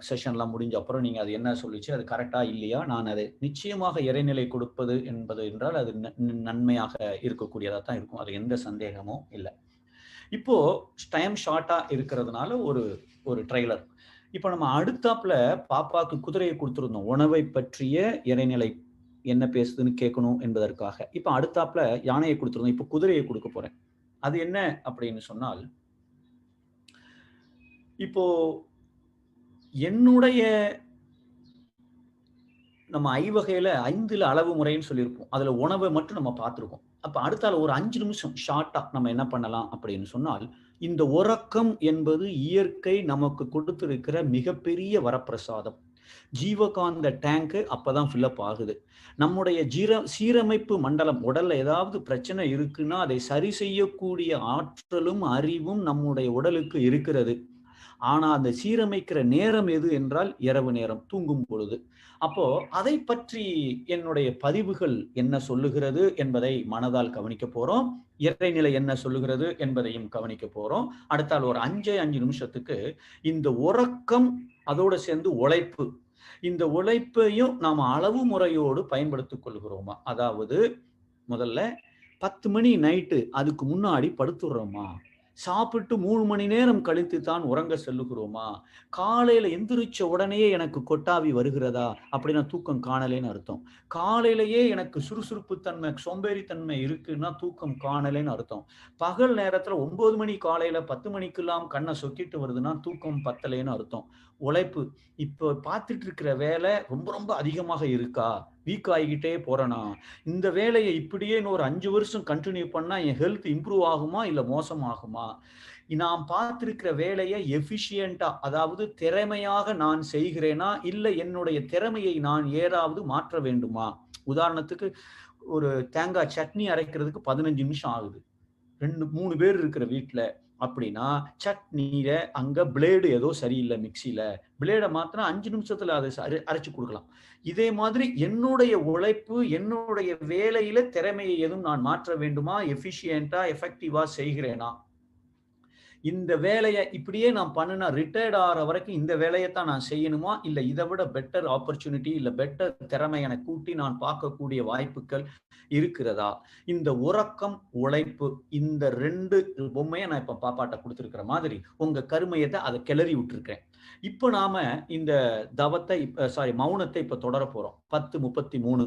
செஷன்லாம் முடிஞ்ச அப்புறம் நீங்க அது என்ன சொல்லுச்சு, அது கரெக்ட்டா இல்லையா? நான் அதை நிச்சயமாக இறைநிலை கொடுப்பது என்பது என்றால், அது நன்மையாக இருக்கக்கூடியதா தான் இருக்கும். அது எந்த சந்தேகமும் இல்ல. இப்போ டைம் ஷார்ட்டா இருக்கிறதுனால ஒரு ஒரு ட்ரெய்லர். இப்ப நம்ம அடுத்தாப்புல பாப்பாக்கு குதிரையை குடுத்திருந்தோம். உணவை பற்றிய இறைநிலை என்ன பேசுதுன்னு கேட்கணும் என்பதற்காக. இப்ப அடுத்தாப்புல யானையை குடுத்திருந்தோம். இப்ப குதிரையை குடுக்கப் போறேன். அது என்ன அப்படின்னு சொன்னால், இப்போ என்னுடைய நம்ம ஐவகையில 5ல அளவு முறைன்னு சொல்லியிருப்போம். அதுல உணவை மட்டும் நம்ம பார்த்திருக்கோம். அப்ப அடுத்தால ஒரு 5 நிமிஷம் ஷார்ட்டா நம்ம என்ன பண்ணலாம் அப்படின்னு சொன்னால், இந்த உறக்கம் என்பது இயற்கை நமக்கு கொடுத்திருக்கிற மிகப்பெரிய வரப்பிரசாதம். ஜீவகாந்த டேங்க் அப்பதான் ஃபில் அப் ஆகுது. நம்முடைய சீரமைப்பு மண்டலம், உடல்ல ஏதாவது பிரச்சனை இருக்குன்னா, அதை சரி செய்யக்கூடிய ஆற்றலும், அறிவும் நம்முடைய உடலுக்கு இருக்கிறது. ஆனா, அந்த சீரமைக்கிற நேரம் எது என்றால் இரவு நேரம், தூங்கும் பொழுது. அப்போ அதை பற்றி என்னுடைய பதிவுகள் என்ன சொல்லுகிறது என்பதை மனதால் கவனிக்கப் போறோம். இறைநிலை என்ன சொல்லுகிறது என்பதையும் கவனிக்கப் போறோம். அடுத்தால் ஒரு 5 நிமிஷத்துக்கு இந்த உறக்கம், அதோட சேர்ந்து உழைப்பு. இந்த உழைப்பையும் நாம அளவு முறையோடு பயன்படுத்திக் கொள்கிறோமா? அதாவது முதல்ல 10 மணி நைட்டு அதுக்கு முன்னாடி படுத்துடுறோமா? சாப்பிட்டு 3 மணி நேரம் கழித்து தான் உறங்க செல்லுகிறோமா? காலையில எந்திரிச்ச உடனேயே எனக்கு கொட்டாவி வருகிறதா? அப்படின்னா தூக்கம் காணலேன்னு அர்த்தம். காலையிலேயே எனக்கு சுறுசுறுப்பு தன்மை, சோம்பேறித்தன்மை இருக்குன்னா தூக்கம் காணலேன்னு அர்த்தம். பகல் நேரத்துல 9 மணி காலையில 10 மணிக்கெல்லாம் கண்ண சொக்கிட்டு வருதுன்னா தூக்கம் பத்தலேன்னு அர்த்தம். உழைப்பு. இப்போ பார்த்துட்டு இருக்கிற வேலை ரொம்ப ரொம்ப அதிகமாக இருக்கா? வீக் ஆகிக்கிட்டே போறேனா? இந்த வேலைய இப்படியே இன்னொரு 5 வருஷம் கன்டின்யூ பண்ணா என் ஹெல்த் இம்ப்ரூவ் ஆகுமா? இல்ல மோசமாகுமா? நான் பார்த்திருக்கிற வேலைய எஃபிஷியன்ட்டா, அதாவது திறமையாக நான் செய்கிறேனா? இல்ல என்னுடைய திறமையை நான் ஏதாவது மாற்ற வேண்டுமா? உதாரணத்துக்கு ஒரு தேங்காய் சட்னி அரைக்கிறதுக்கு 15 நிமிஷம் ஆகுது. 2, 3 பேர் இருக்கிற வீட்ல அப்படின்னா, சட்னியில அங்க பிளேடு ஏதோ சரியில்ல மிக்ஸில. பிளேட மாத்துனா 5 நிமிஷத்துல அத அரைச்சு குடுக்கலாம். இதே மாதிரி என்னுடைய உழைப்பு, என்னுடைய வேலையில திறமையை எதுவும் நான் மாற்ற வேண்டுமா? எஃபிஷியன்ட்டா, எஃபெக்டிவா செய்கிறேனா? இந்த வேலைய இப்படியே நான் பண்ணுனா ரிட்டயர்ட் ஆகுற வரைக்கும் இந்த வேலையத்தான் நான் செய்யணுமா? இல்ல இத விட பெட்டர் ஆப்பர்ச்சுனிட்டி, இல்ல பெட்டர் திறமை எனக்கு கூட்டி நான் பார்க்கக்கூடிய வாய்ப்புகள் இருக்கிறதா? இந்த உறக்கம், உழைப்பு இந்த 2 பொம்மைய நான் இப்ப பாப்பாட்ட குடுத்திருக்கிற மாதிரி, உங்க கருமையத்த அத கிளறி விட்டுருக்கேன். இப்ப நாம இந்த தவத்தை மௌனத்தை இப்ப தொடரப் போறோம். 10:33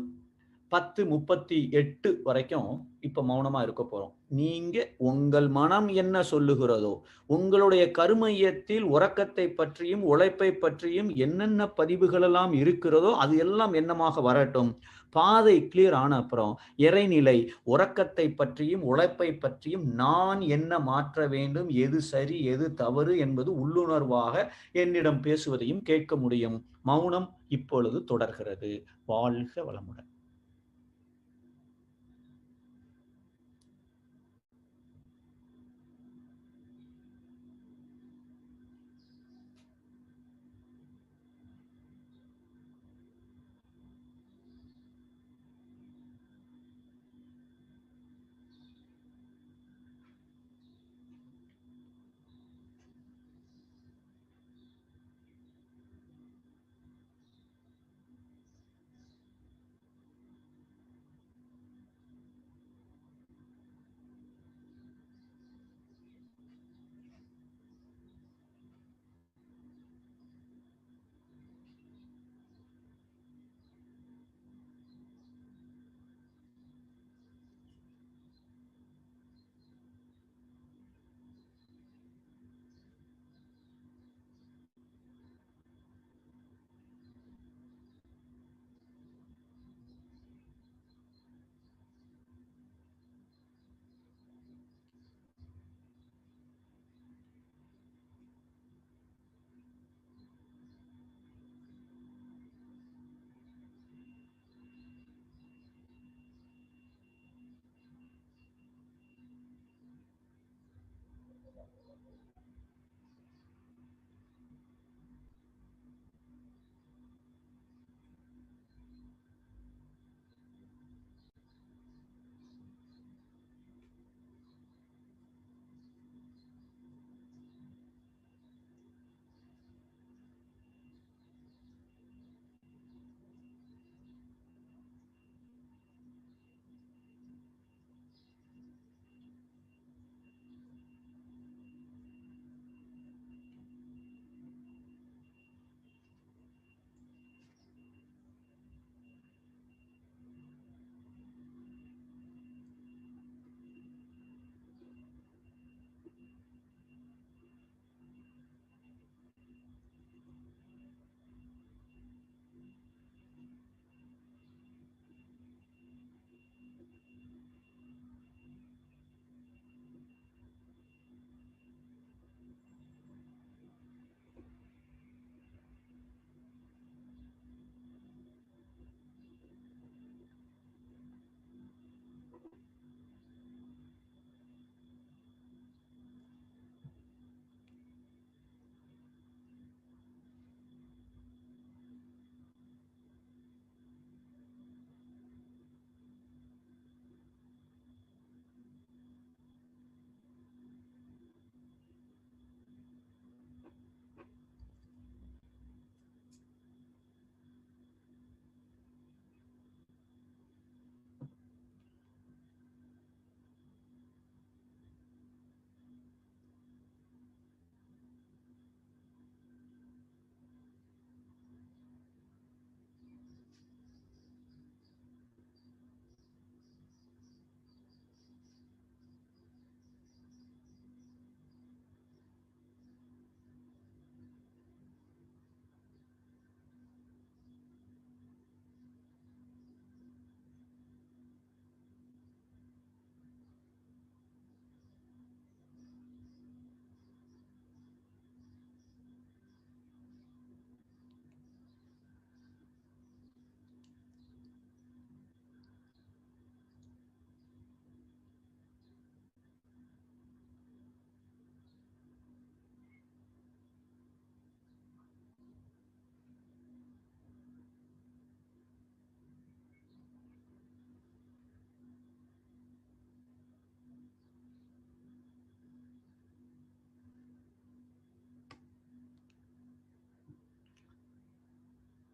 10:38 வரைக்கும் இப்ப மௌனமா இருக்க போறோம். நீங்க உங்கள் மனம் என்ன சொல்லுகிறதோ, உங்களுடைய கருமையத்தில் உறக்கத்தை பற்றியும், உழைப்பை பற்றியும் என்னென்ன பதிவுகள் எல்லாம் இருக்கிறதோ, அது எல்லாம் எண்ணமாக வரட்டும். பாதை கிளியர் ஆன அப்புறம் இறைநிலை உறக்கத்தை பற்றியும், உழைப்பை பற்றியும் நான் என்ன மாற்ற வேண்டும், எது சரி, எது தவறு என்பது உள்ளுணர்வாக என்னிடம் பேசுவதையும் கேட்க முடியும். மௌனம் இப்பொழுது தொடர்கிறது. வாழ்க வளமுடன்.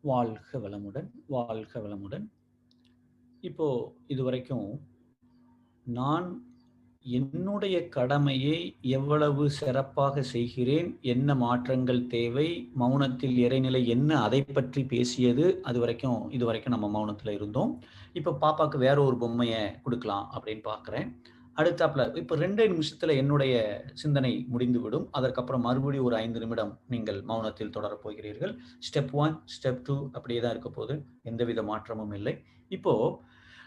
வாழ்க வளமுடன், வாழ்க வளமுடன். இப்போ இதுவரைக்கும் நான் என்னுடைய கடமையை எவ்வளவு சிறப்பாக செய்கிறேன், என்ன மாற்றங்கள் தேவை, மௌனத்தில் இறைநிலை என்ன, அதை பற்றி பேசியது. இதுவரைக்கும் நம்ம மௌனத்துல இருந்தோம். இப்ப பாப்பாக்கு வேற ஒரு பொம்மைய குடுக்கலாம் அப்படின்னு பார்க்கிறேன். அடுத்தாப்புல இப்ப 2 நிமிஷத்துல என்னுடைய சிந்தனை முடிந்துவிடும். அதற்கப்புறம் மறுபடியும் ஒரு 5 நிமிடம் நீங்கள் மௌனத்தில் தொடரப் போகிறீர்கள். ஸ்டெப் 1, ஸ்டெப் 2 அப்படியே தான் இருக்கப் போது. எந்தவித மாற்றமும் இல்லை. இப்போ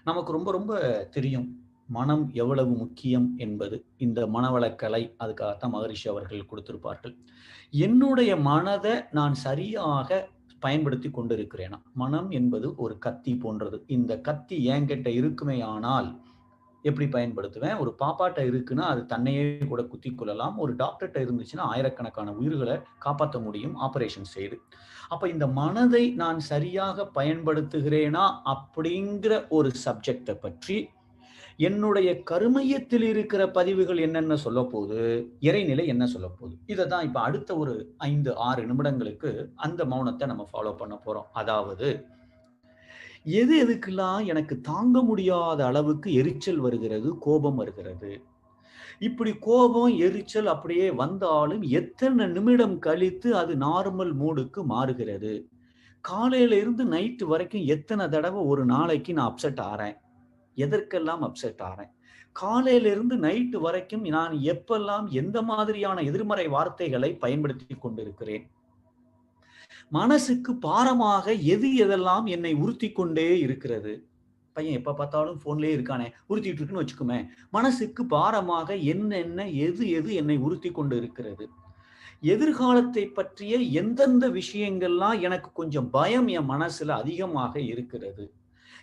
நமக்கு ரொம்ப ரொம்ப தெரியும். மனம் எவ்வளவு முக்கியம் என்பது. இந்த மனவளக்கலை அதுக்காகத்தான் மகரிஷி அவர்கள் கொடுத்திருப்பார்கள். என்னுடைய மனத நான் சரியாக பயன்படுத்திக் கொண்டிருக்கிறேனா? மனம் என்பது ஒரு கத்தி போன்றது. இந்த கத்தி என்கிட்ட இருக்குமேயானால் எப்படி பயன்படுத்துவேன்? ஒரு பாப்பாட்ட இருக்குன்னா, அது தன்னையே கூட குத்திக் கொள்ளலாம். ஒரு டாக்டர்ட்ட இருந்துச்சுன்னா, ஆயிரக்கணக்கான உயிர்கள காப்பாத்த முடியும் ஆப்பரேஷன் செய்து. அப்ப இந்த மனதை நான் சரியாக பயன்படுத்துகிறேனா? அப்படிங்கிற ஒரு சப்ஜெக்ட்ட பற்றி என்னுடைய கருமையத்தில் இருக்கிற பதிவுகள் என்னென்ன சொல்லப்போது, இறைநிலை என்ன சொல்லப்போது. இததான் இப்ப அடுத்த ஒரு 5, 6 நிமிடங்களுக்கு அந்த மௌனத்த நம்ம ஃபாலோ பண்ண போறோம். அதாவது எது எதுக்கெல்லாம் எனக்கு தாங்க முடியாத அளவுக்கு எரிச்சல் வருகிறது, கோபம் வருகிறது. இப்படி கோபம், எரிச்சல் அப்படியே வந்தாலும் எத்தன நிமிடம் கழித்து அது நார்மல் மூடுக்கு மாறுகிறது. காலையில இருந்து நைட் வரைக்கும் எத்தன தடவ ஒரு நாளைக்கு நான் அப்செட் ஆறேன். எதற்கெல்லாம் அப்செட் ஆறேன். காலையில இருந்து நைட் வரைக்கும் நான் எப்பல்லாம் எந்த மாதிரியான எதிர்மறை வார்த்தைகளை பயன்படுத்திக் கொண்டிருக்கிறேன். மனசுக்கு பாரமாக எது எதெல்லாம் என்னை உறுத்திக் கொண்டே இருக்கிறது. பையன் எப்ப பார்த்தாலும் ஃபோன்லயே இருக்கானே, உறுத்திட்டு இருக்குன்னு வச்சுக்குமே. மனசுக்கு பாரமாக என்னென்ன, எது எது என்னை உறுத்திக் கொண்டு இருக்கிறது. எதிர்காலத்தை பற்றிய எந்தெந்த விஷயங்கள்லாம் எனக்கு கொஞ்சம் பயம் என் மனசுல அதிகமாக இருக்கிறது.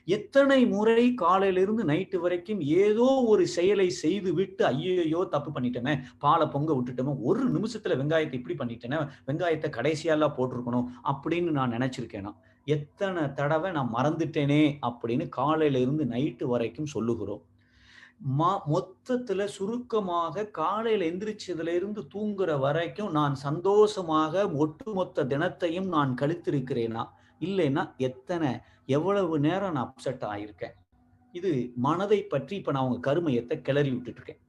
எத்தனை முறை காலையிலிருந்து நைட்டு வரைக்கும் ஏதோ ஒரு செயலை செய்துவிட்டு, ஐய்யய்யோ! தப்பு பண்ணிட்டோமே, பால பொங்க விட்டுட்டோமே, ஒரு நிமிஷத்துல வெங்காயத்த இப்படி பண்ணிட்டேனே, வெங்காயத்த கடைசியால போட்டுருக்கணும் அப்படின்னு நான் நெனச்சிருக்கேனா? எத்தன தடவ நான் மறந்துட்டேனே அப்படின்னு காலையில இருந்து நைட்டு வரைக்கும் சொல்லுகிறோம். மொத்தத்துல சுருக்கமாக காலையில எந்திரிச்சதுல இருந்து தூங்குற வரைக்கும் நான் சந்தோஷமாக ஒட்டுமொத்த தினத்தையும் நான் கழித்திருக்கிறேனா? இல்லைன்னா எவ்வளவு நேரம் நான் அப்செட் ஆயிருக்கேன். இது மனதை பற்றி இப்ப நான் உங்க கருமையத்த கிளறி விட்டுட்டு இருக்கேன்.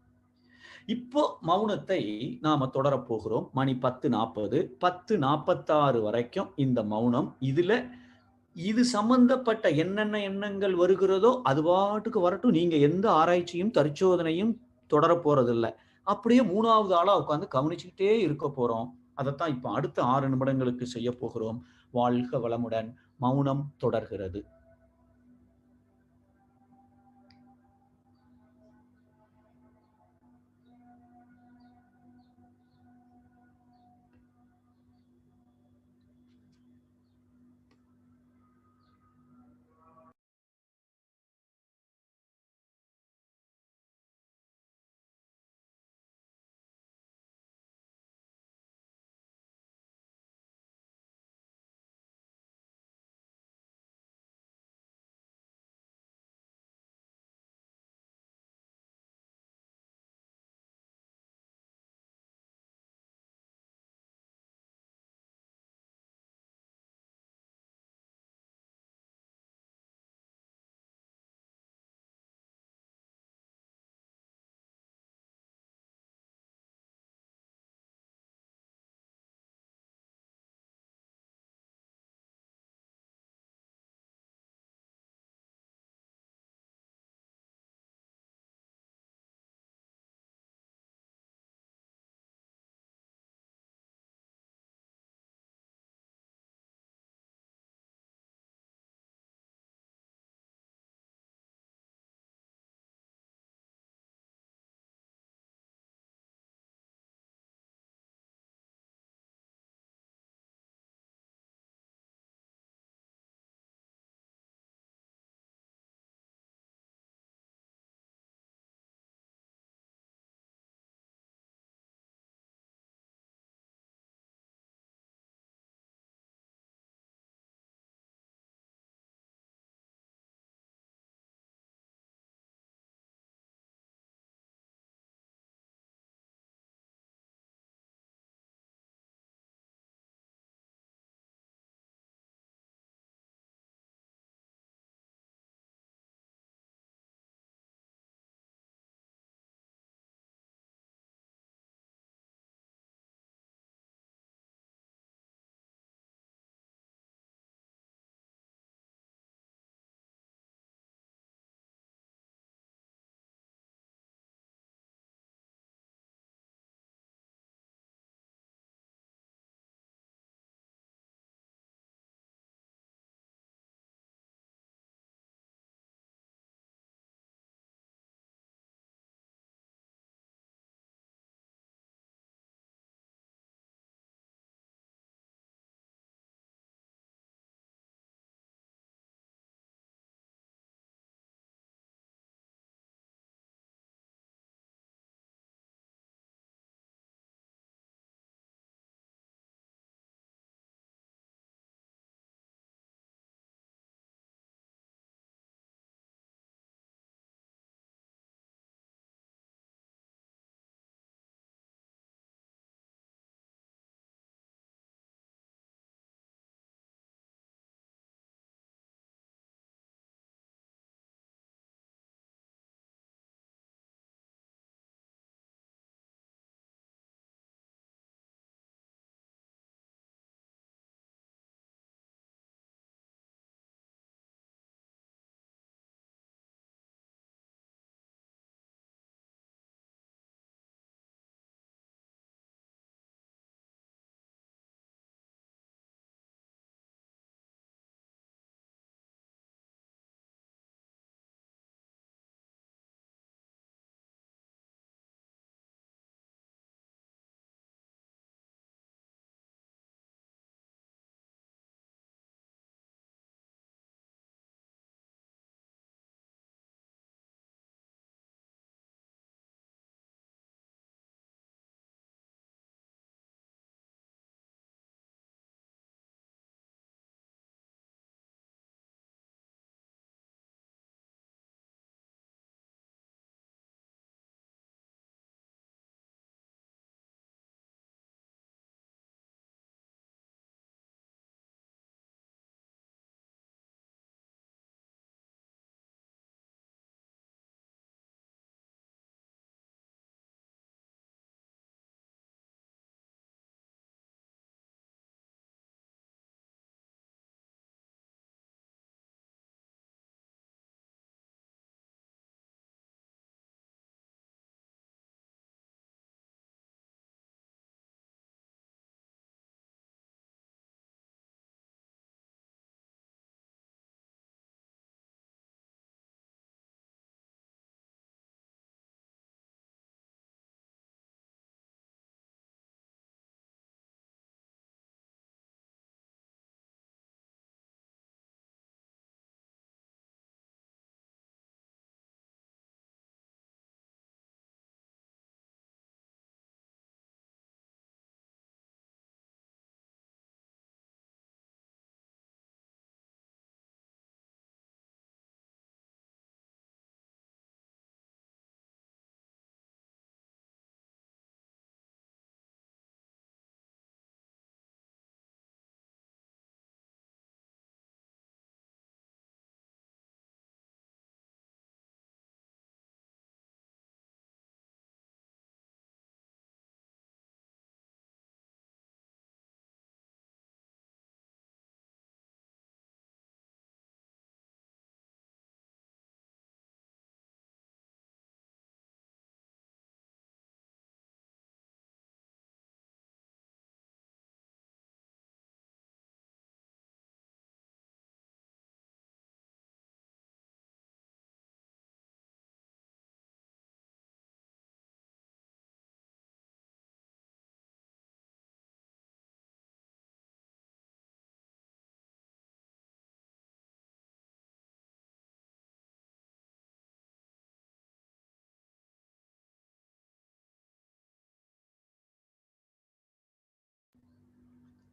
இப்போ மௌனத்தை நாம தொடரப் போகிறோம். மணி 10:40 10:46 வரைக்கும் இந்த மௌனம். இது சம்பந்தப்பட்ட என்னென்ன எண்ணங்கள் வருகிறதோ, அது பாட்டுக்கு வரட்டும். நீங்க எந்த ஆராய்ச்சியும், பரிசோதனையும் தொடரப் போறதில்ல. அப்படியே 3வது ஆளா உட்கார்ந்து கவனிச்சுக்கிட்டே இருக்க போறோம். அதத்தான் இப்ப அடுத்த 6 நிமிடங்களுக்கு செய்யப் போகிறோம். வாழ்க வளமுடன். மௌனம் தொடர்கிறது.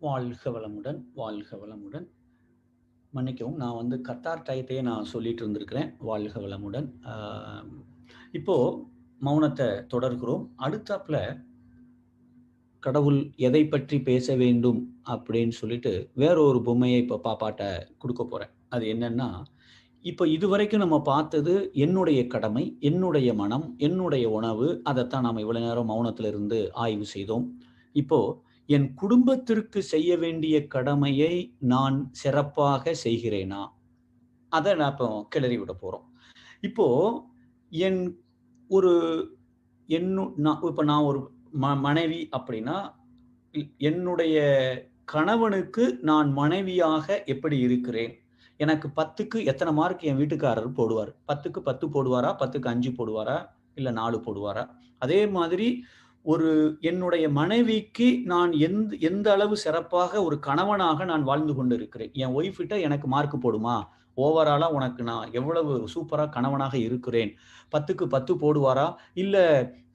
வாழ்க வளமுடன், வாழ்க வளமுடன். மன்னிக்கவும், நான் வந்து கத்தார் டயத்தையே நான் சொல்லிட்டு இருந்திருக்கிறேன். வாழ்க வளமுடன். இப்போ மௌனத்த தொடர்கிறோம். அடுத்தாப்புல கடவுள் எதை பற்றி பேச வேண்டும் அப்படின்னு சொல்லிட்டு, வேற ஒரு பொம்மைய இப்ப பாப்பாட்ட குடுக்கப் போறேன். அது என்னன்னா, இப்ப இதுவரைக்கும் நம்ம பார்த்தது என்னுடைய கடமை, என்னுடைய மனம், என்னுடைய உணவு. அதத்தான் நாம இவ்வளவு நேரம் மௌனத்துல இருந்து ஆய்வு செய்தோம். இப்போ என் குடும்பத்திற்கு செய்ய வேண்டிய கடமையை நான் சிறப்பாக செய்கிறேனா? அத நான் இப்போ கிளறி விடப் போறோம். இப்போ என் ஒரு நான் ஒரு மனைவி அப்படின்னா, என்னுடைய கணவனுக்கு நான் மனைவியாக எப்படி இருக்கிறேன்? எனக்கு 10க்கு எத்தன மார்க் என் வீட்டுக்காரர் போடுவாரு? 10க்கு 10 போடுவாரா? 10க்கு 5 போடுவாரா? இல்ல 4 போடுவாரா? அதே மாதிரி ஒரு என்னுடைய மனைவிக்கு நான் எந்த அளவு சிறப்பாக ஒரு கணவனாக நான் வாழ்ந்து கொண்டிருக்கிறேன். என் ஒய்ஃப் கிட்ட எனக்கு மார்க் போடுமா? ஓவராலா உனக்கு நான் எவ்வளவு சூப்பரா கணவனாக இருக்கிறேன். 10க்கு 10 போடுவாரா? இல்ல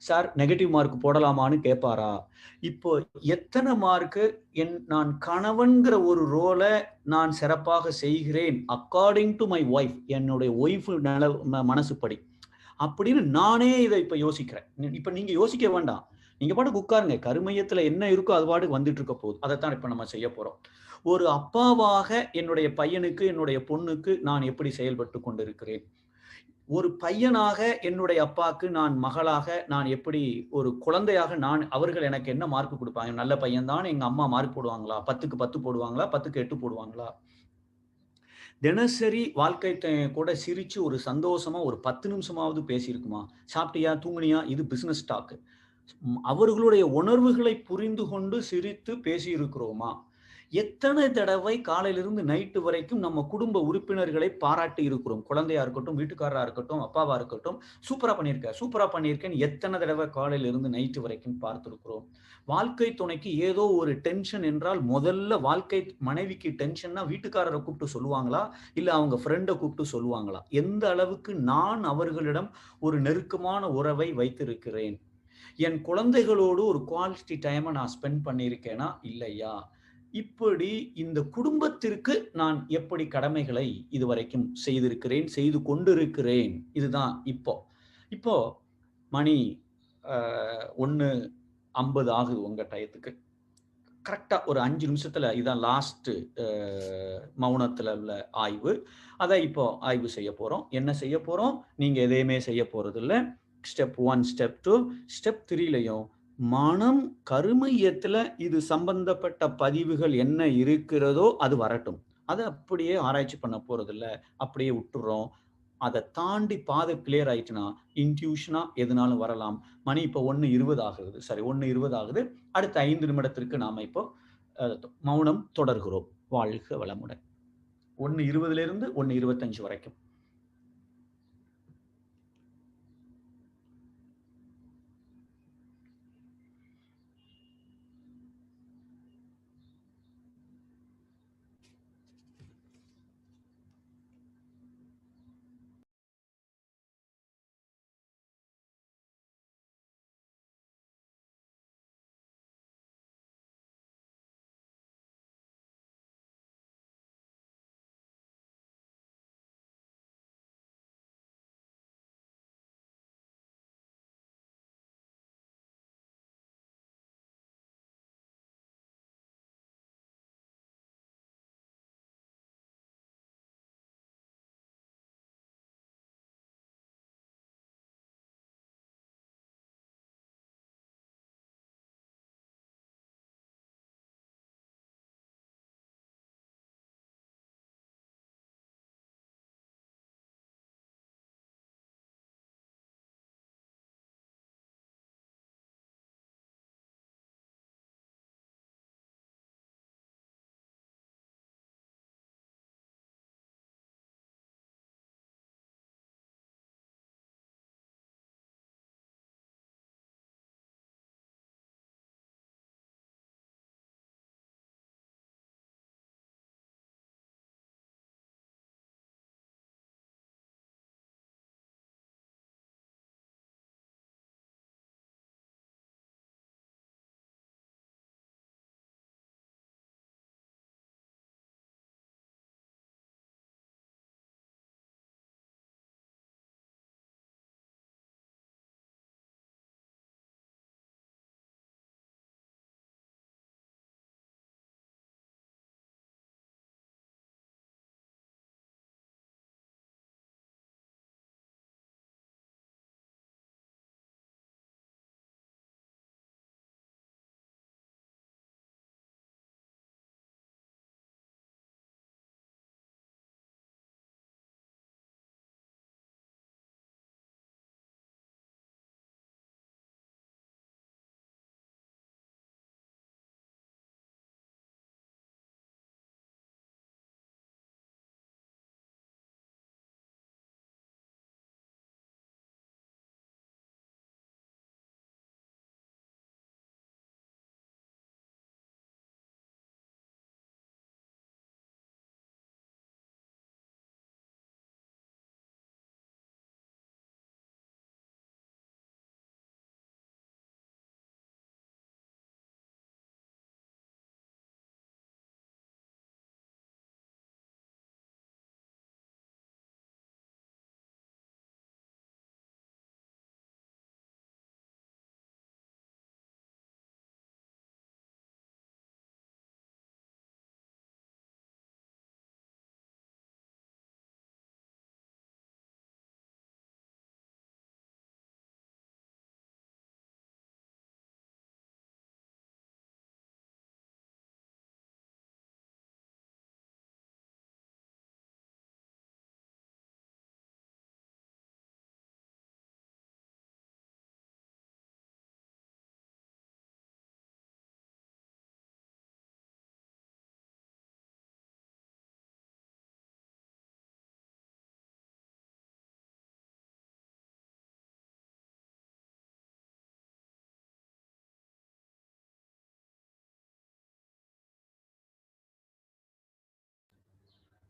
சார் நெகட்டிவ் மார்க் போடலாமான்னு கேட்பாரா? இப்போ எத்தன மார்க்கு நான் கணவன்கிற ஒரு ரோல நான் சிறப்பாக செய்கிறேன். அக்கார்டிங் டூ மை ஒய்ஃப் என்னுடைய ஒய்ஃப் மனசுப்படி. அப்படின்னு நானே இத இப்ப யோசிக்கிறேன். இப்ப நீங்க யோசிக்க வேண்டாம். நீங்க பாட்டுக்கு உட்காருங்க. கருமையத்துல என்ன இருக்கோ அது பாட்டுக்கு வந்துட்டு இருக்க போகுது. அதத்தான் இப்ப நம்ம செய்ய போறோம். ஒரு அப்பாவாக என்னுடைய பையனுக்கு, என்னுடைய பொண்ணுக்கு நான் எப்படி செயல்பட்டுக் கொண்டிருக்கிறேன்? ஒரு பையனாக என்னுடைய அப்பாக்கு நான் மகளாக நான் எப்படி ஒரு குழந்தையாக அவர்கள் எனக்கு என்ன மார்க் குடுப்பாங்க? நல்ல பையன் தான் எங்க அம்மா மார்க் போடுவாங்களா? 10க்கு 10 போடுவாங்களா? 10க்கு 8 போடுவாங்களா? தினசரி வாழ்க்கை கூட சிரிச்சு ஒரு சந்தோஷமா ஒரு 10 நிமிஷமாவது பேசியிருக்குமா? சாப்பிட்டியா? தூங்குனியா? இது பிசினஸ் டாக். அவர்களுடைய உணர்வுகளை புரிந்து கொண்டு சிரித்து பேசியிருக்கிறோமா? எத்தனை தடவை காலையிலிருந்து நைட்டு வரைக்கும் நம்ம குடும்ப உறுப்பினர்களை பாராட்டி இருக்கிறோம். குழந்தையா இருக்கட்டும், வீட்டுக்காரரா இருக்கட்டும், அப்பாவா இருக்கட்டும். சூப்பரா பண்ணியிருக்க, சூப்பரா பண்ணியிருக்கேன்னு எத்தனை தடவை காலையிலிருந்து நைட்டு வரைக்கும் பார்த்திருக்கிறோம். வாழ்க்கை துணைக்கு ஏதோ ஒரு டென்ஷன் என்றால் முதல்ல மனைவிக்கு டென்ஷன்னா வீட்டுக்காரர கூப்பிட்டு சொல்லுவாங்களா? இல்ல அவங்க ஃப்ரெண்ட கூப்பிட்டு சொல்லுவாங்களா? எந்த அளவுக்கு நான் அவர்களிடம் ஒரு நெருக்கமான உறவை வைத்திருக்கிறேன்? என் குழந்தைகளோடு ஒரு குவாலிட்டி டைம நான் ஸ்பெண்ட் பண்ணியிருக்கேனா? இல்லையா? இப்படி இந்த குடும்பத்திற்கு நான் எப்படி கடமைகளை இதுவரைக்கும் செய்திருக்கிறேன், செய்து கொண்டிருக்கிறேன். இதுதான் இப்போ. இப்போ மணி அ 1:50 ஆகுது உங்க டயத்துக்கு. கரெக்ட்டா ஒரு 5 நிமிஷத்துல இதான் லாஸ்ட் அ மௌனத்துல உள்ள ஆய்வு. அத இப்போ ஆய்வு செய்ய போறோம். என்ன செய்ய போறோம்? நீங்க எதையுமே செய்ய போறதில்ல. ஸ்டெப் 1, ஸ்டெப் 2, ஸ்டெப் 3லயும் மனம் கருமையத்துல இது சம்பந்தப்பட்ட பதிவுகள் என்ன இருக்கிறதோ அது வரட்டும். அத அப்படியே ஆராய்ச்சி பண்ண போறதில்ல. அப்படியே விட்டுர்றோம். அத தாண்டி பாதை கிளியர் ஆயிட்டுனா, இன்ட்யூஷனா எதுனாலும் வரலாம். மணி இப்போ 1:20 ஆகுது. சாரி 1:20 ஆகுது. அடுத்த 5 நிமிடத்திற்கு நாம இப்போ அ மௌனம் தொடர்கிறோம். வாழ்க வளமுடன். 1:20லிருந்து 1:25 வரைக்கும்.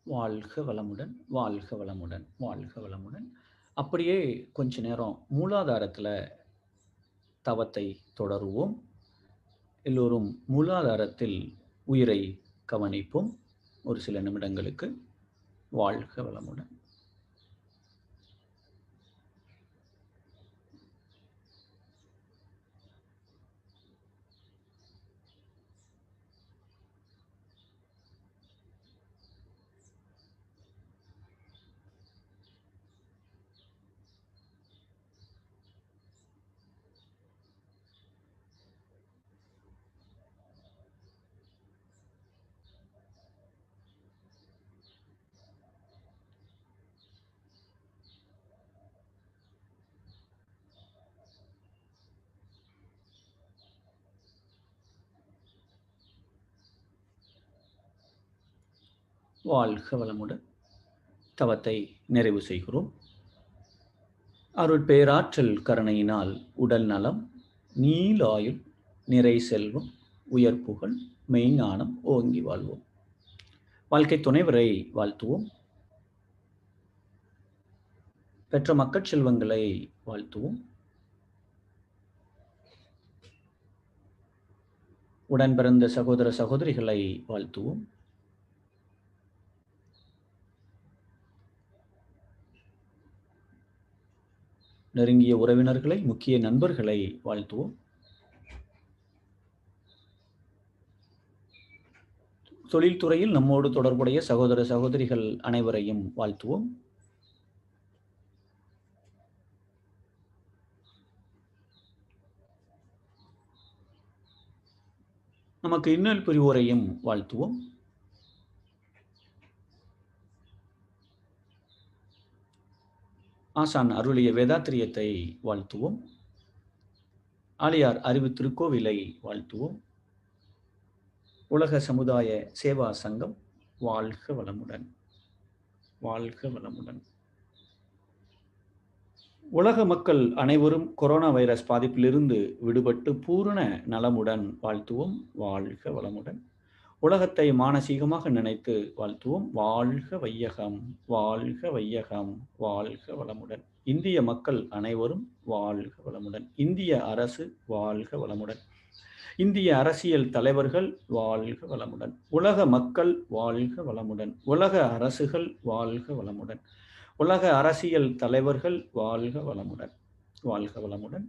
வாழ்க வளமுடன், வாழ்க வளமுடன், வாழ்க வளமுடன். அப்படியே கொஞ்ச நேரம் மூலாதாரத்துல தவத்தை தொடருவோம். எல்லோரும் மூலாதாரத்தில் உயிரை கவனிப்போம் ஒரு சில நிமிடங்களுக்கு. வாழ்க வளமுடன். வாழ்க வளமுடன். தவத்தை நிறைவு செய்கிறோம். அருட்பேராற்றல் கருணையினால் உடல் நலம், நீலாயுள், நிறை செல்வம், உயர் புகழ், மெய்ஞானம் ஓங்கி வாழ்வோம். வாழ்க்கை துணைவரை வாழ்த்துவோம். பெற்ற மக்கள் செல்வங்களை வாழ்த்துவோம். உடன் பிறந்த சகோதர சகோதரிகளை வாழ்த்துவோம். நெருங்கிய உறவினர்களை, முக்கிய நண்பர்களை வாழ்த்துவோம். தொழில்துறையில் நம்மோடு தொடர்புடைய சகோதர சகோதரிகள் அனைவரையும் வாழ்த்துவோம். நமக்கு இன்னல் புரிவோரையும் வாழ்த்துவோம். ஆசான் அருளிய வேதாத்திரியத்தை வாழ்த்துவோம். ஆலியார் அறிவு திருக்கோவிலை வாழ்த்துவோம். உலக சமுதாய சேவா சங்கம் வாழ்க வளமுடன், வாழ்க வளமுடன். உலக மக்கள் அனைவரும் கொரோனா வைரஸ் பாதிப்பிலிருந்து விடுபட்டு பூரண நலமுடன் வாழ்த்துவோம். வாழ்க வளமுடன். உலகத்தை மானசீகமாக நினைத்து வாழ்த்துவோம். வாழ்க வையகம், வாழ்க வையகம், வாழ்க வளமுடன். இந்திய மக்கள் அனைவரும் வாழ்க வளமுடன். இந்திய அரசு வாழ்க வளமுடன். இந்திய அரசியல் தலைவர்கள் வாழ்க வளமுடன். உலக மக்கள் வாழ்க வளமுடன். உலக அரசுகள் வாழ்க வளமுடன். உலக அரசியல் தலைவர்கள் வாழ்க வளமுடன், வாழ்க வளமுடன்.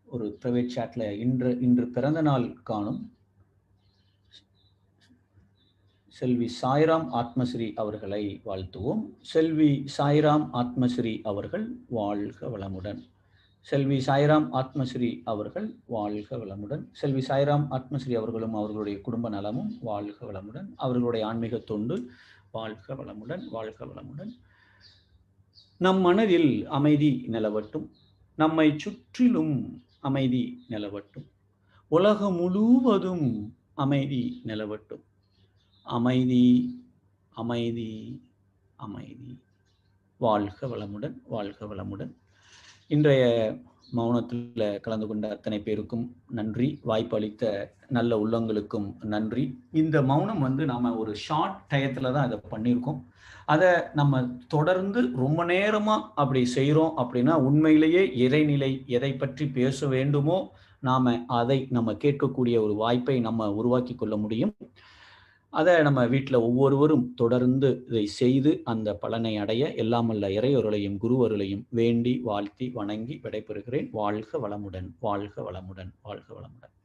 ஒரு பிரைவேட் சாட்ல இன்று பிறந்த நாள் காணும் செல்வி சாய்ராம் ஆத்மஸ்ரீ அவர்களை வாழ்த்துவோம். செல்வி சாய்ராம் ஆத்மஸ்ரீ அவர்கள் வாழ்க வளமுடன். செல்வி சாய்ராம் ஆத்மஸ்ரீ அவர்கள் வாழ்க வளமுடன். செல்வி சாய்ராம் ஆத்மஸ்ரீ அவர்களும் அவர்களுடைய குடும்ப நலமும் வாழ்க வளமுடன். அவர்களுடைய ஆன்மீக தொண்டு வாழ்க வளமுடன், வாழ்க வளமுடன். நம் மனதில் அமைதி நிலவட்டும். நம்மை சுற்றிலும் அமைதி நிலவட்டும். உலகம் முழுவதும் அமைதி நிலவட்டும். அமைதி, அமைதி, அமைதி. வாழ்க வளமுடன், வாழ்க வளமுடன். இன்றைய மௌனத்தில் கலந்து கொண்ட அத்தனை பேருக்கும் நன்றி. வாய்ப்பு அளித்த நல்ல உள்ளங்களுக்கும் நன்றி. இந்த மௌனம் நாம ஒரு ஷார்ட் டயத்துல தான் இதை பண்ணியிருக்கோம். அதை நம்ம தொடர்ந்து ரொம்ப நேரமா அப்படி செய்கிறோம் அப்படின்னா உண்மையிலேயே இறைநிலை எதை பற்றி பேச வேண்டுமோ அதை நம்ம கேட்கக்கூடிய ஒரு வாய்ப்பை நம்ம உருவாக்கி கொள்ள முடியும். அதை நம்ம வீட்டில் ஒவ்வொருவரும் தொடர்ந்து இதை செய்து அந்த பலனை அடைய எல்லாம் வல்ல இறையொருளையும் குருவருளையும் வேண்டி வாழ்த்தி வணங்கி விடைபெறுகிறேன். வாழ்க வளமுடன், வாழ்க வளமுடன், வாழ்க வளமுடன்.